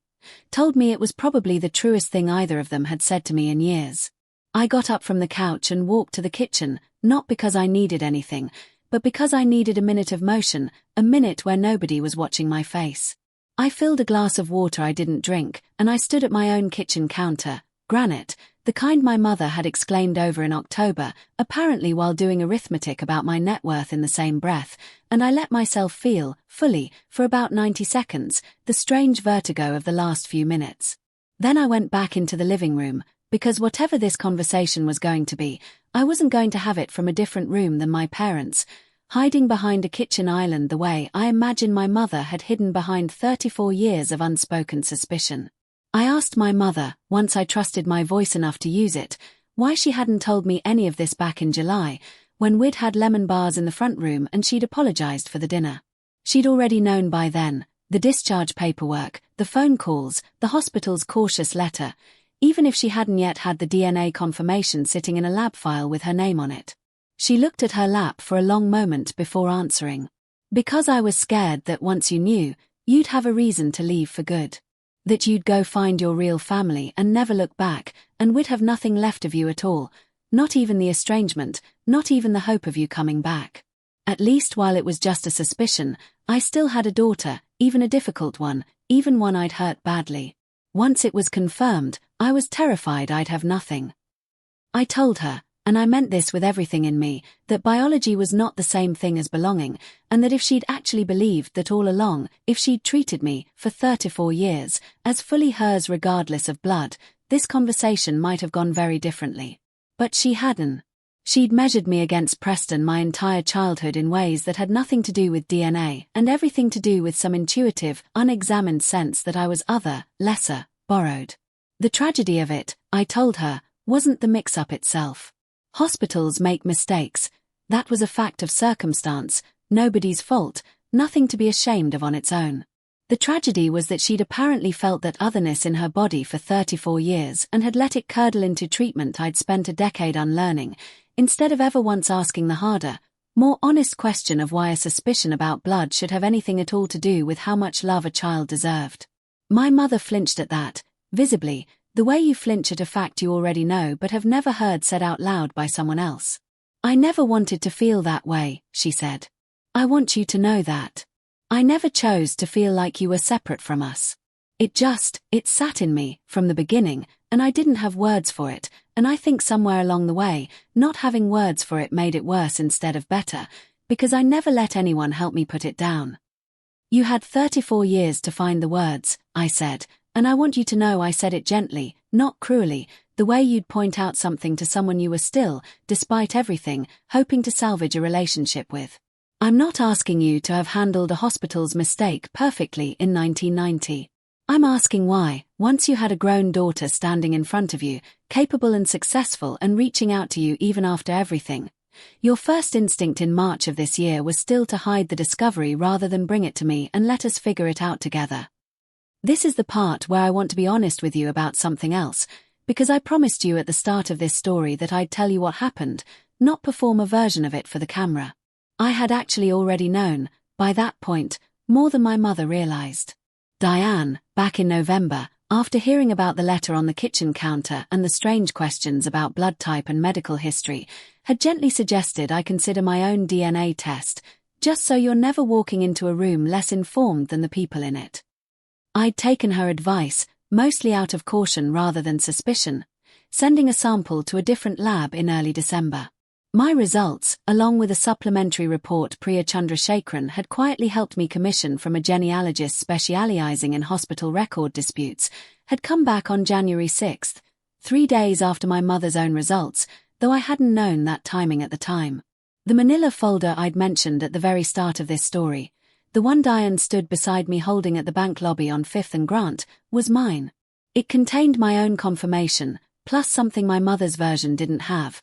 told me it was probably the truest thing either of them had said to me in years. I got up from the couch and walked to the kitchen, not because I needed anything, but because I needed a minute of motion, a minute where nobody was watching my face. I filled a glass of water I didn't drink, and I stood at my own kitchen counter, granite, the kind my mother had exclaimed over in October, apparently while doing arithmetic about my net worth in the same breath, and I let myself feel, fully, for about 90 seconds, the strange vertigo of the last few minutes. Then I went back into the living room, Because whatever this conversation was going to be, I wasn't going to have it from a different room than my parents', hiding behind a kitchen island the way I imagine my mother had hidden behind 34 years of unspoken suspicion. I asked my mother, once I trusted my voice enough to use it, why she hadn't told me any of this back in July, when we'd had lemon bars in the front room and she'd apologized for the dinner. She'd already known by then, the discharge paperwork, the phone calls, the hospital's cautious letter, even if she hadn't yet had the DNA confirmation sitting in a lab file with her name on it. She looked at her lap for a long moment before answering. Because I was scared that once you knew, you'd have a reason to leave for good. That you'd go find your real family and never look back, and we'd have nothing left of you at all, not even the estrangement, not even the hope of you coming back. At least while it was just a suspicion, I still had a daughter, even a difficult one, even one I'd hurt badly. Once it was confirmed, I was terrified I'd have nothing. I told her, and I meant this with everything in me, that biology was not the same thing as belonging, and that if she'd actually believed that all along, if she'd treated me, for 34 years, as fully hers regardless of blood, this conversation might have gone very differently. But she hadn't. She'd measured me against Preston my entire childhood in ways that had nothing to do with DNA, and everything to do with some intuitive, unexamined sense that I was other, lesser, borrowed. The tragedy of it, I told her, wasn't the mix-up itself. Hospitals make mistakes. That was a fact of circumstance, nobody's fault, nothing to be ashamed of on its own. The tragedy was that she'd apparently felt that otherness in her body for 34 years and had let it curdle into treatment I'd spent a decade unlearning, instead of ever once asking the harder, more honest question of why a suspicion about blood should have anything at all to do with how much love a child deserved. My mother flinched at that, visibly, the way you flinch at a fact you already know but have never heard said out loud by someone else. I never wanted to feel that way, she said. I want you to know that. I never chose to feel like you were separate from us. It sat in me, from the beginning, and I didn't have words for it, and I think somewhere along the way, not having words for it made it worse instead of better, because I never let anyone help me put it down. You had 34 years to find the words, I said, and I want you to know I said it gently, not cruelly, the way you'd point out something to someone you were still, despite everything, hoping to salvage a relationship with. I'm not asking you to have handled a hospital's mistake perfectly in 1990. I'm asking why, once you had a grown daughter standing in front of you, capable and successful and reaching out to you even after everything, your first instinct in March of this year was still to hide the discovery rather than bring it to me and let us figure it out together. This is the part where I want to be honest with you about something else, because I promised you at the start of this story that I'd tell you what happened, not perform a version of it for the camera. I had actually already known, by that point, more than my mother realized. Diane, back in November, after hearing about the letter on the kitchen counter and the strange questions about blood type and medical history, had gently suggested I consider my own DNA test, just so you're never walking into a room less informed than the people in it. I'd taken her advice, mostly out of caution rather than suspicion, sending a sample to a different lab in early December. My results, along with a supplementary report Priya Chandrasekharan had quietly helped me commission from a genealogist specializing in hospital record disputes, had come back on January 6, 3 days after my mother's own results, though I hadn't known that timing at the time. The manila folder I'd mentioned at the very start of this story, the one Diane stood beside me holding at the bank lobby on 5th and Grant, was mine. It contained my own confirmation, plus something my mother's version didn't have.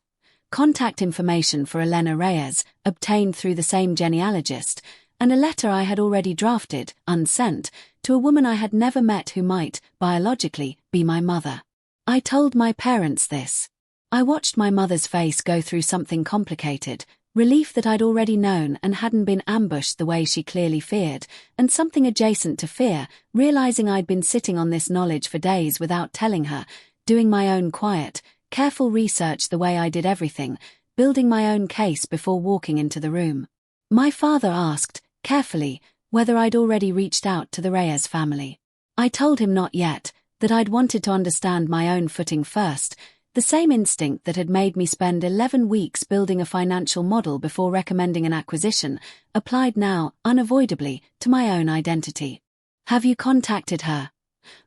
Contact information for Elena Reyes, obtained through the same genealogist, and a letter I had already drafted, unsent, to a woman I had never met who might, biologically, be my mother. I told my parents this. I watched my mother's face go through something complicated, relief that I'd already known and hadn't been ambushed the way she clearly feared, and something adjacent to fear, realizing I'd been sitting on this knowledge for days without telling her, doing my own quiet, careful research the way I did everything, building my own case before walking into the room. My father asked, carefully, whether I'd already reached out to the Reyes family. I told him not yet, that I'd wanted to understand my own footing first, the same instinct that had made me spend 11 weeks building a financial model before recommending an acquisition, applied now, unavoidably, to my own identity. Have you contacted her?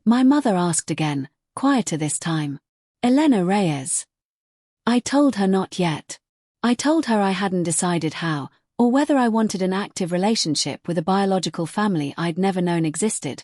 My mother asked again, quieter this time. Elena Reyes. I told her not yet. I told her I hadn't decided how, or whether I wanted an active relationship with a biological family I'd never known existed,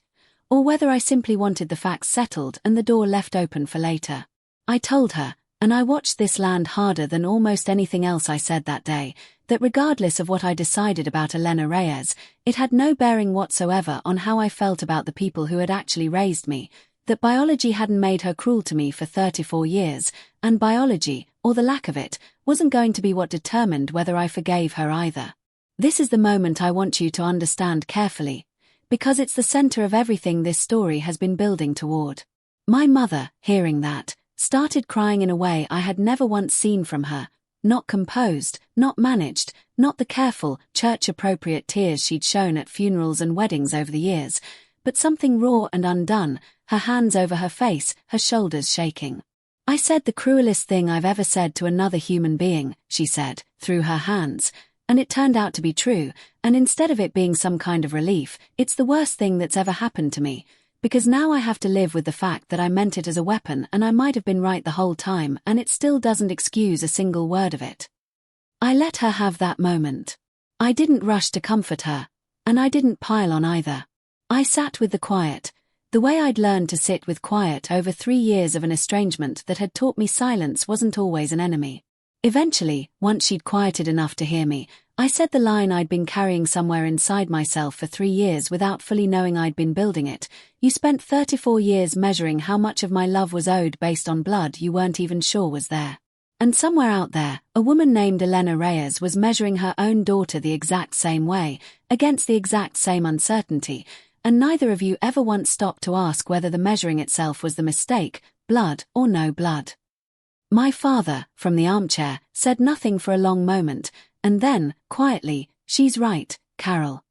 or whether I simply wanted the facts settled and the door left open for later. I told her, and I watched this land harder than almost anything else I said that day, that regardless of what I decided about Elena Reyes, it had no bearing whatsoever on how I felt about the people who had actually raised me, that biology hadn't made her cruel to me for 34 years, and biology, or the lack of it, wasn't going to be what determined whether I forgave her either. This is the moment I want you to understand carefully, because it's the center of everything this story has been building toward. My mother, hearing that, started crying in a way I had never once seen from her, not composed, not managed, not the careful, church-appropriate tears she'd shown at funerals and weddings over the years, but something raw and undone, her hands over her face, her shoulders shaking. I said the cruelest thing I've ever said to another human being, she said, through her hands, and it turned out to be true, and instead of it being some kind of relief, it's the worst thing that's ever happened to me, because now I have to live with the fact that I meant it as a weapon and I might have been right the whole time and it still doesn't excuse a single word of it. I let her have that moment. I didn't rush to comfort her, and I didn't pile on either. I sat with the quiet, the way I'd learned to sit with quiet over 3 years of an estrangement that had taught me silence wasn't always an enemy. Eventually, once she'd quieted enough to hear me, I said the line I'd been carrying somewhere inside myself for 3 years without fully knowing I'd been building it. You spent 34 years measuring how much of my love was owed based on blood you weren't even sure was there. And somewhere out there, a woman named Elena Reyes was measuring her own daughter the exact same way, against the exact same uncertainty, and neither of you ever once stopped to ask whether the measuring itself was the mistake, blood or no blood. My father, from the armchair, said nothing for a long moment, and then, quietly, "She's right, Carol."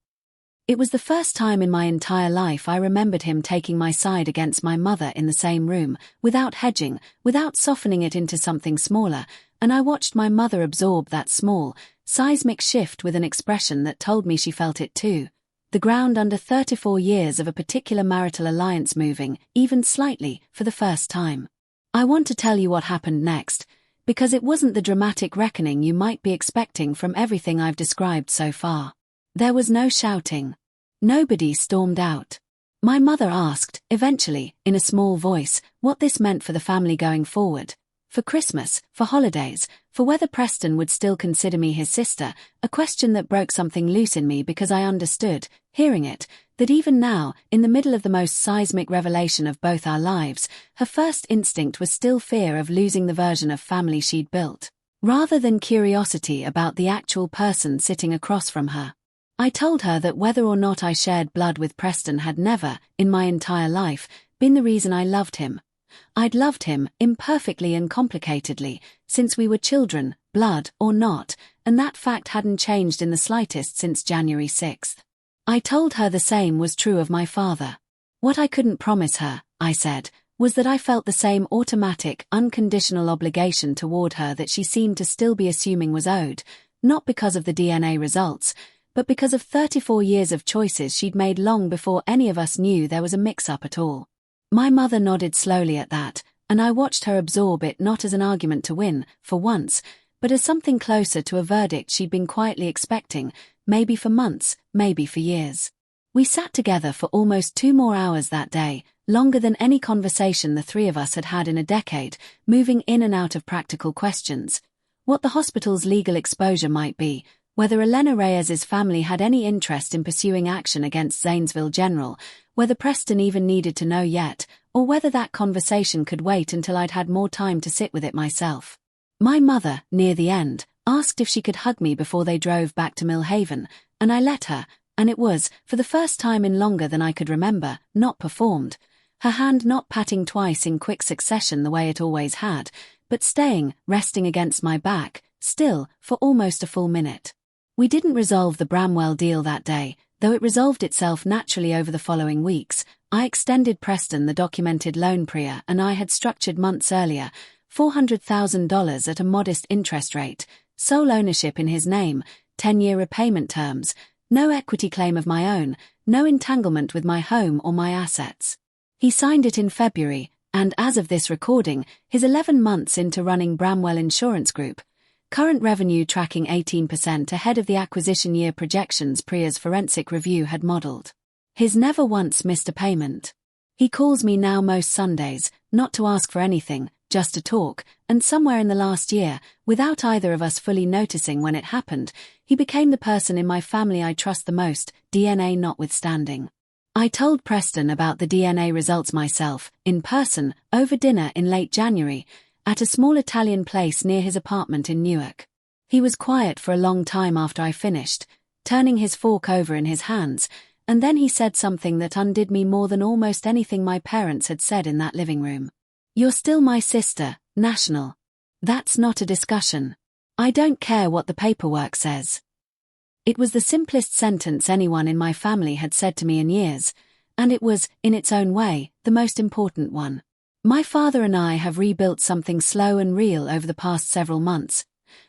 It was the first time in my entire life I remembered him taking my side against my mother in the same room, without hedging, without softening it into something smaller, and I watched my mother absorb that small, seismic shift with an expression that told me she felt it too. The ground under 34 years of a particular marital alliance moving, even slightly, for the first time. I want to tell you what happened next, because it wasn't the dramatic reckoning you might be expecting from everything I've described so far. There was no shouting. Nobody stormed out. My mother asked, eventually, in a small voice, what this meant for the family going forward. For Christmas, for holidays, for whether Preston would still consider me his sister, a question that broke something loose in me because I understood, hearing it, that even now, in the middle of the most seismic revelation of both our lives, her first instinct was still fear of losing the version of family she'd built, rather than curiosity about the actual person sitting across from her. I told her that whether or not I shared blood with Preston had never, in my entire life, been the reason I loved him. I'd loved him, imperfectly and complicatedly, since we were children, blood or not, and that fact hadn't changed in the slightest since January 6th. I told her the same was true of my father. What I couldn't promise her, I said, was that I felt the same automatic, unconditional obligation toward her that she seemed to still be assuming was owed, not because of the DNA results, but because of 34 years of choices she'd made long before any of us knew there was a mix-up at all. My mother nodded slowly at that, and I watched her absorb it not as an argument to win, for once, but as something closer to a verdict she'd been quietly expecting, maybe for months, maybe for years. We sat together for almost 2 more hours that day, longer than any conversation the three of us had had in a decade, moving in and out of practical questions. What the hospital's legal exposure might be, whether Elena Reyes's family had any interest in pursuing action against Zanesville General, whether Preston even needed to know yet, or whether that conversation could wait until I'd had more time to sit with it myself. My mother, near the end, asked if she could hug me before they drove back to Millhaven, and I let her, and it was, for the first time in longer than I could remember, not performed, her hand not patting twice in quick succession the way it always had, but staying, resting against my back, still, for almost a full minute. We didn't resolve the Bramwell deal that day, though it resolved itself naturally over the following weeks. I extended Preston the documented loan Priya and I had structured months earlier, $400,000 at a modest interest rate, sole ownership in his name, 10-year repayment terms, no equity claim of my own, no entanglement with my home or my assets. He signed it in February, And as of this recording, he's 11 months into running Bramwell Insurance Group. Current revenue tracking 18% ahead of the acquisition year projections Priya's forensic review had modelled. He's never once missed a payment. He calls me now most Sundays, not to ask for anything, just to talk, and somewhere in the last year, without either of us fully noticing when it happened, he became the person in my family I trust the most, DNA notwithstanding. I told Preston about the DNA results myself, in person, over dinner in late January, at a small Italian place near his apartment in Newark. He was quiet for a long time after I finished, turning his fork over in his hands, and then he said something that undid me more than almost anything my parents had said in that living room. "You're still my sister, National. That's not a discussion. I don't care what the paperwork says." It was the simplest sentence anyone in my family had said to me in years, and it was, in its own way, the most important one. My father and I have rebuilt something slow and real over the past several months.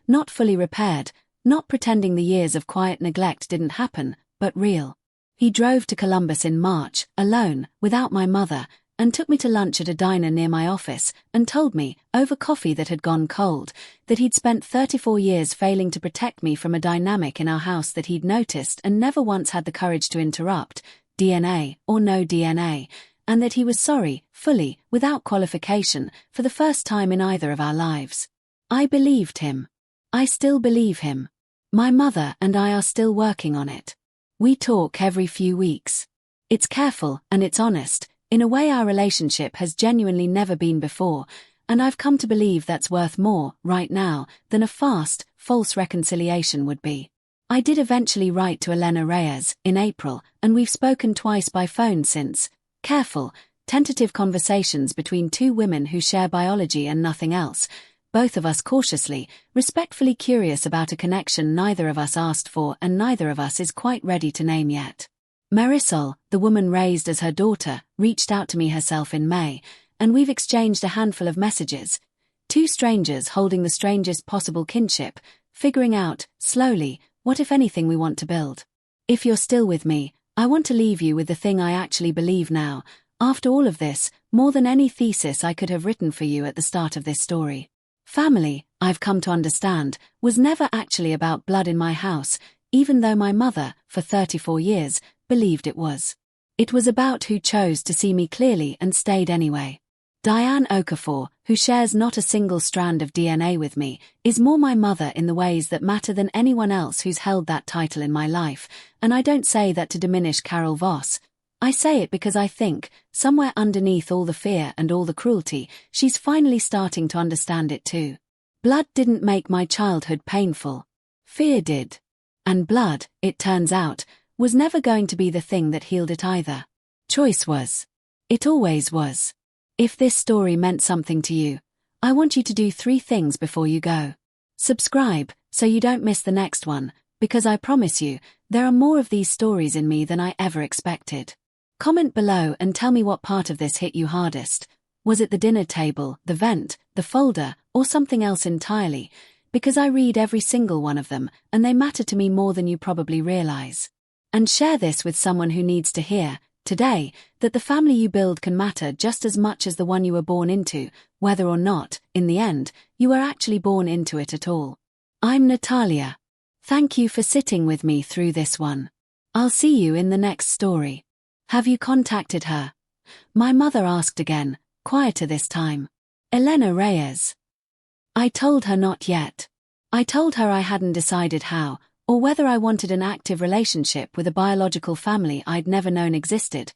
Not fully repaired, not pretending the years of quiet neglect didn't happen, but real. He drove to Columbus in March, alone, without my mother, and took me to lunch at a diner near my office, and told me, over coffee that had gone cold, that he'd spent 34 years failing to protect me from a dynamic in our house that he'd noticed and never once had the courage to interrupt, DNA or no DNA, and that he was sorry, fully, without qualification, for the first time in either of our lives. I believed him. I still believe him. My mother and I are still working on it. We talk every few weeks. It's careful and it's honest, in a way our relationship has genuinely never been before, and I've come to believe that's worth more, right now, than a fast, false reconciliation would be. I did eventually write to Elena Reyes, in April, and we've spoken twice by phone since. Careful, tentative conversations between two women who share biology and nothing else, both of us cautiously, respectfully curious about a connection neither of us asked for and neither of us is quite ready to name yet. Marisol, the woman raised as her daughter, reached out to me herself in May, and we've exchanged a handful of messages. Two strangers holding the strangest possible kinship, figuring out, slowly, what if anything we want to build. If you're still with me, I want to leave you with the thing I actually believe now, after all of this, more than any thesis I could have written for you at the start of this story. Family, I've come to understand, was never actually about blood in my house, even though my mother, for 34 years, believed it was. It was about who chose to see me clearly and stayed anyway. Diane Okafor, who shares not a single strand of DNA with me, is more my mother in the ways that matter than anyone else who's held that title in my life, and I don't say that to diminish Carol Voss. I say it because I think, somewhere underneath all the fear and all the cruelty, she's finally starting to understand it too. Blood didn't make my childhood painful. Fear did. And blood, it turns out, was never going to be the thing that healed it either. Choice was. It always was. If this story meant something to you, I want you to do 3 things before you go. Subscribe, so you don't miss the next one, because I promise you, there are more of these stories in me than I ever expected. Comment below and tell me what part of this hit you hardest. Was it the dinner table, the vent, the folder, or something else entirely? Because I read every single one of them, and they matter to me more than you probably realize. And share this with someone who needs to hear, today, that the family you build can matter just as much as the one you were born into, whether or not, in the end, you were actually born into it at all. I'm Natalia. Thank you for sitting with me through this one. I'll see you in the next story. Have you contacted her? My mother asked again, quieter this time. Elena Reyes. I told her not yet. I told her I hadn't decided how, or whether I wanted an active relationship with a biological family I'd never known existed,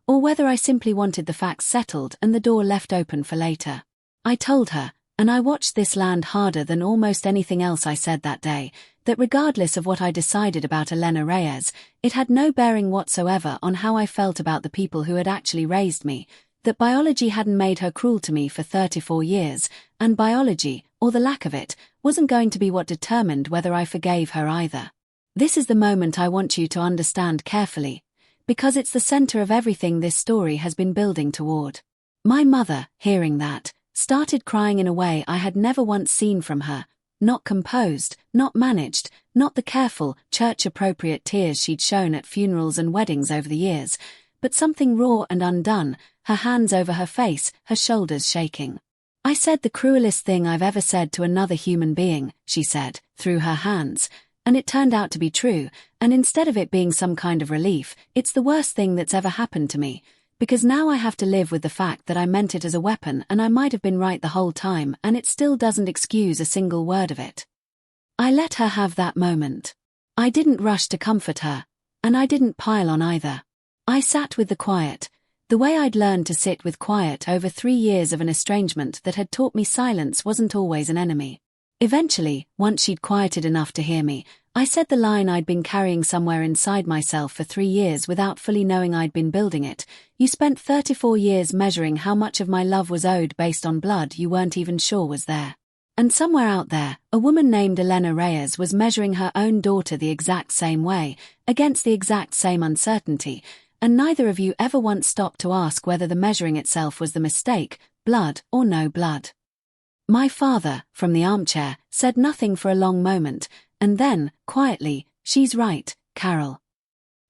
or whether I simply wanted the facts settled and the door left open for later. I told her, and I watched this land harder than almost anything else I said that day, that regardless of what I decided about Elena Reyes, it had no bearing whatsoever on how I felt about the people who had actually raised me, that biology hadn't made her cruel to me for 34 years, and biology, or the lack of it, wasn't going to be what determined whether I forgave her either. This is the moment I want you to understand carefully, because it's the center of everything this story has been building toward. My mother, hearing that, started crying in a way I had never once seen from her, not composed, not managed, not the careful, church-appropriate tears she'd shown at funerals and weddings over the years, but something raw and undone, her hands over her face, her shoulders shaking. "I said the cruelest thing I've ever said to another human being," she said, through her hands. And it turned out to be true, and instead of it being some kind of relief, it's the worst thing that's ever happened to me, because now I have to live with the fact that I meant it as a weapon and I might have been right the whole time, and it still doesn't excuse a single word of it. I let her have that moment. I didn't rush to comfort her, and I didn't pile on either. I sat with the quiet, the way I'd learned to sit with quiet over 3 years of an estrangement that had taught me silence wasn't always an enemy. Eventually, once she'd quieted enough to hear me, I said the line I'd been carrying somewhere inside myself for 3 years without fully knowing I'd been building it. "You spent 34 years measuring how much of my love was owed based on blood you weren't even sure was there. And somewhere out there, a woman named Elena Reyes was measuring her own daughter the exact same way, against the exact same uncertainty, and neither of you ever once stopped to ask whether the measuring itself was the mistake, blood or no blood." My father, from the armchair, said nothing for a long moment, and then, quietly, "She's right, Carol."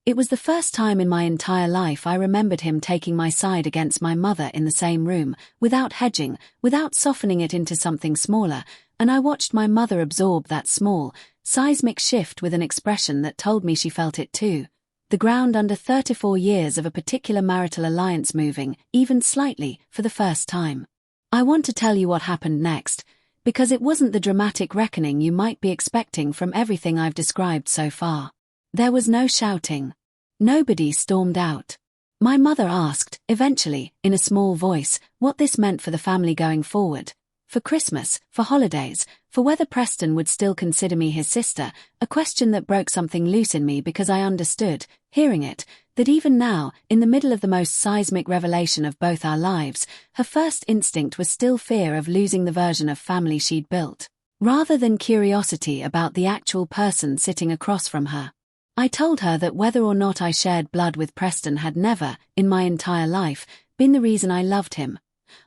It was the first time in my entire life I remembered him taking my side against my mother in the same room, without hedging, without softening it into something smaller, and I watched my mother absorb that small, seismic shift with an expression that told me she felt it too. The ground under 34 years of a particular marital alliance moving, even slightly, for the first time. I want to tell you what happened next, because it wasn't the dramatic reckoning you might be expecting from everything I've described so far. There was no shouting. Nobody stormed out. My mother asked, eventually, in a small voice, what this meant for the family going forward. For Christmas, for holidays, for whether Preston would still consider me his sister, a question that broke something loose in me because I understood, hearing it, that even now, in the middle of the most seismic revelation of both our lives, her first instinct was still fear of losing the version of family she'd built, rather than curiosity about the actual person sitting across from her. I told her that whether or not I shared blood with Preston had never, in my entire life, been the reason I loved him.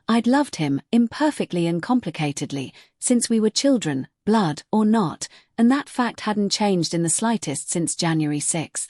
I'd loved him, imperfectly and complicatedly, since we were children, blood or not, and that fact hadn't changed in the slightest since January 6th.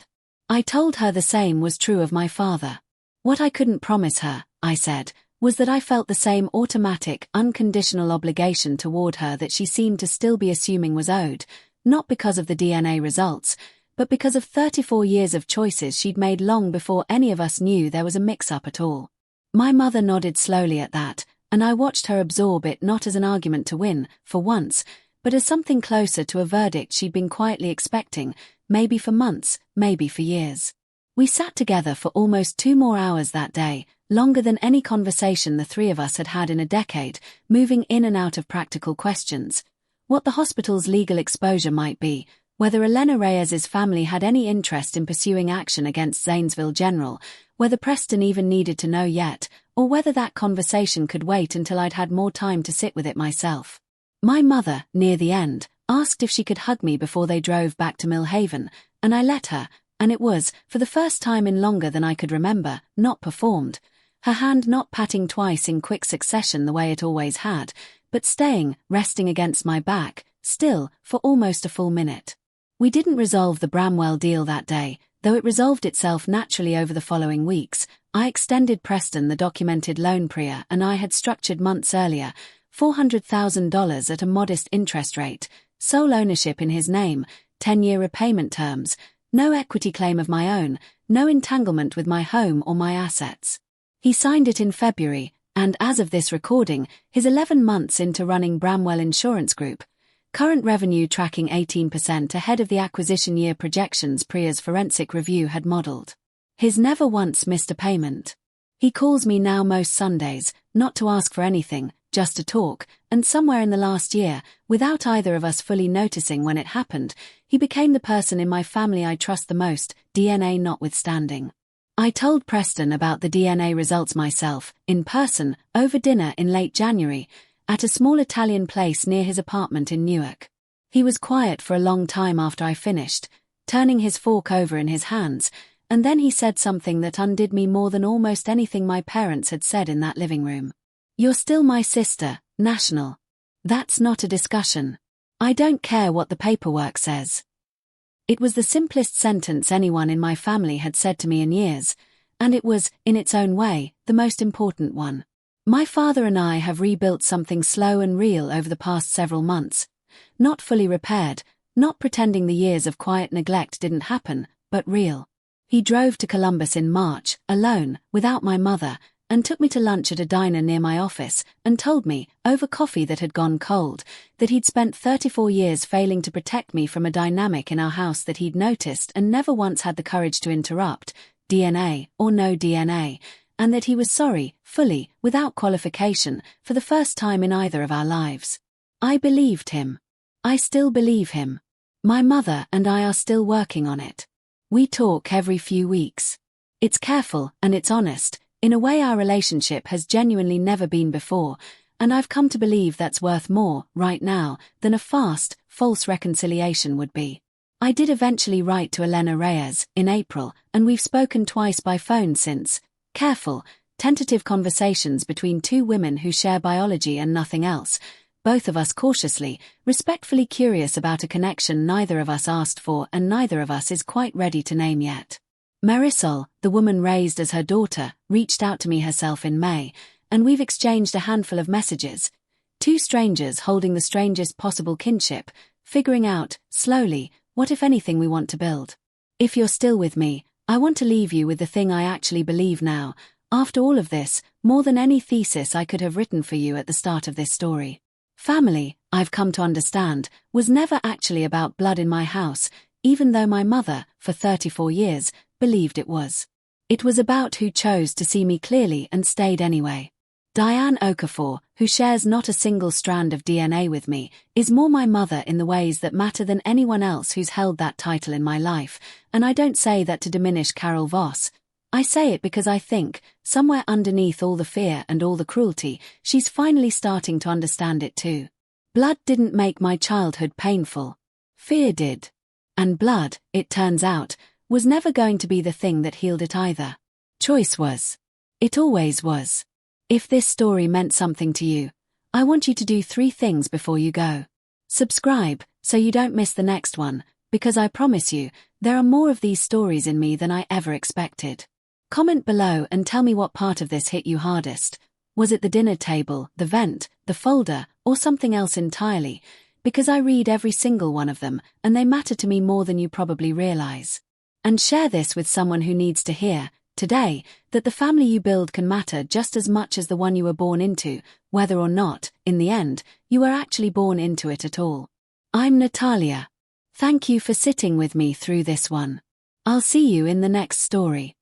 I told her the same was true of my father. What I couldn't promise her, I said, was that I felt the same automatic, unconditional obligation toward her that she seemed to still be assuming was owed, not because of the DNA results, but because of 34 years of choices she'd made long before any of us knew there was a mix-up at all. My mother nodded slowly at that, and I watched her absorb it not as an argument to win, for once, but as something closer to a verdict she'd been quietly expecting, maybe for months, maybe for years. We sat together for almost 2 more hours that day, longer than any conversation the 3 of us had had in a decade, moving in and out of practical questions. What the hospital's legal exposure might be, whether Elena Reyes's family had any interest in pursuing action against Zanesville General, whether Preston even needed to know yet, or whether that conversation could wait until I'd had more time to sit with it myself. My mother, near the end, asked if she could hug me before they drove back to Millhaven, and I let her, and it was, for the first time in longer than I could remember, not performed, her hand not patting twice in quick succession the way it always had, but staying, resting against my back, still, for almost a full minute. We didn't resolve the Bramwell deal that day, though it resolved itself naturally over the following weeks. I extended Preston the documented loan Priya and I had structured months earlier, $400,000 at a modest interest rate, sole ownership in his name, 10-year repayment terms, no equity claim of my own, no entanglement with my home or my assets. He signed it in February, and as of this recording, he's 11 months into running Bramwell Insurance Group. Current revenue tracking 18% ahead of the acquisition year projections Priya's forensic review had modeled. He's never once missed a payment. He calls me now most Sundays, not to ask for anything, just to talk, and somewhere in the last year, without either of us fully noticing when it happened, he became the person in my family I trust the most, DNA notwithstanding. I told Preston about the DNA results myself, in person, over dinner in late January, at a small Italian place near his apartment in Newark. He was quiet for a long time after I finished, turning his fork over in his hands, and then he said something that undid me more than almost anything my parents had said in that living room. "You're still my sister, National. That's not a discussion. I don't care what the paperwork says." It was the simplest sentence anyone in my family had said to me in years, And it was, in its own way, the most important one. My father and I have rebuilt something slow and real over the past several months. Not fully repaired, not pretending the years of quiet neglect didn't happen, but real. He drove to Columbus in March, alone, without my mother, and took me to lunch at a diner near my office, and told me, over coffee that had gone cold, that he'd spent 34 years failing to protect me from a dynamic in our house that he'd noticed and never once had the courage to interrupt, DNA or no DNA, and that he was sorry, fully, without qualification, for the first time in either of our lives. I believed him. I still believe him. My mother and I are still working on it. We talk every few weeks. It's careful and it's honest, in a way our relationship has genuinely never been before, and I've come to believe that's worth more, right now, than a fast, false reconciliation would be. I did eventually write to Elena Reyes, in April, and we've spoken twice by phone since. Careful, tentative conversations between two women who share biology and nothing else, both of us cautiously, respectfully curious about a connection neither of us asked for and neither of us is quite ready to name yet. Marisol, the woman raised as her daughter, reached out to me herself in May, and we've exchanged a handful of messages. Two strangers holding the strangest possible kinship, figuring out, slowly, what if anything we want to build. If you're still with me, I want to leave you with the thing I actually believe now, after all of this, more than any thesis I could have written for you at the start of this story. Family, I've come to understand, was never actually about blood in my house, even though my mother, for 34 years, believed it was. It was about who chose to see me clearly and stayed anyway. Diane Okafor, who shares not a single strand of DNA with me, is more my mother in the ways that matter than anyone else who's held that title in my life, and I don't say that to diminish Carol Voss. I say it because I think, somewhere underneath all the fear and all the cruelty, she's finally starting to understand it too. Blood didn't make my childhood painful. Fear did. And blood, it turns out, was never going to be the thing that healed it either. Choice was. It always was. If this story meant something to you, I want you to do 3 things before you go. Subscribe, so you don't miss the next one, because I promise you, there are more of these stories in me than I ever expected. Comment below and tell me what part of this hit you hardest. Was it the dinner table, the vent, the folder, or something else entirely? Because I read every single one of them, and they matter to me more than you probably realize. And share this with someone who needs to hear, today, that the family you build can matter just as much as the one you were born into, whether or not, in the end, you were actually born into it at all. I'm Natalia. Thank you for sitting with me through this one. I'll see you in the next story.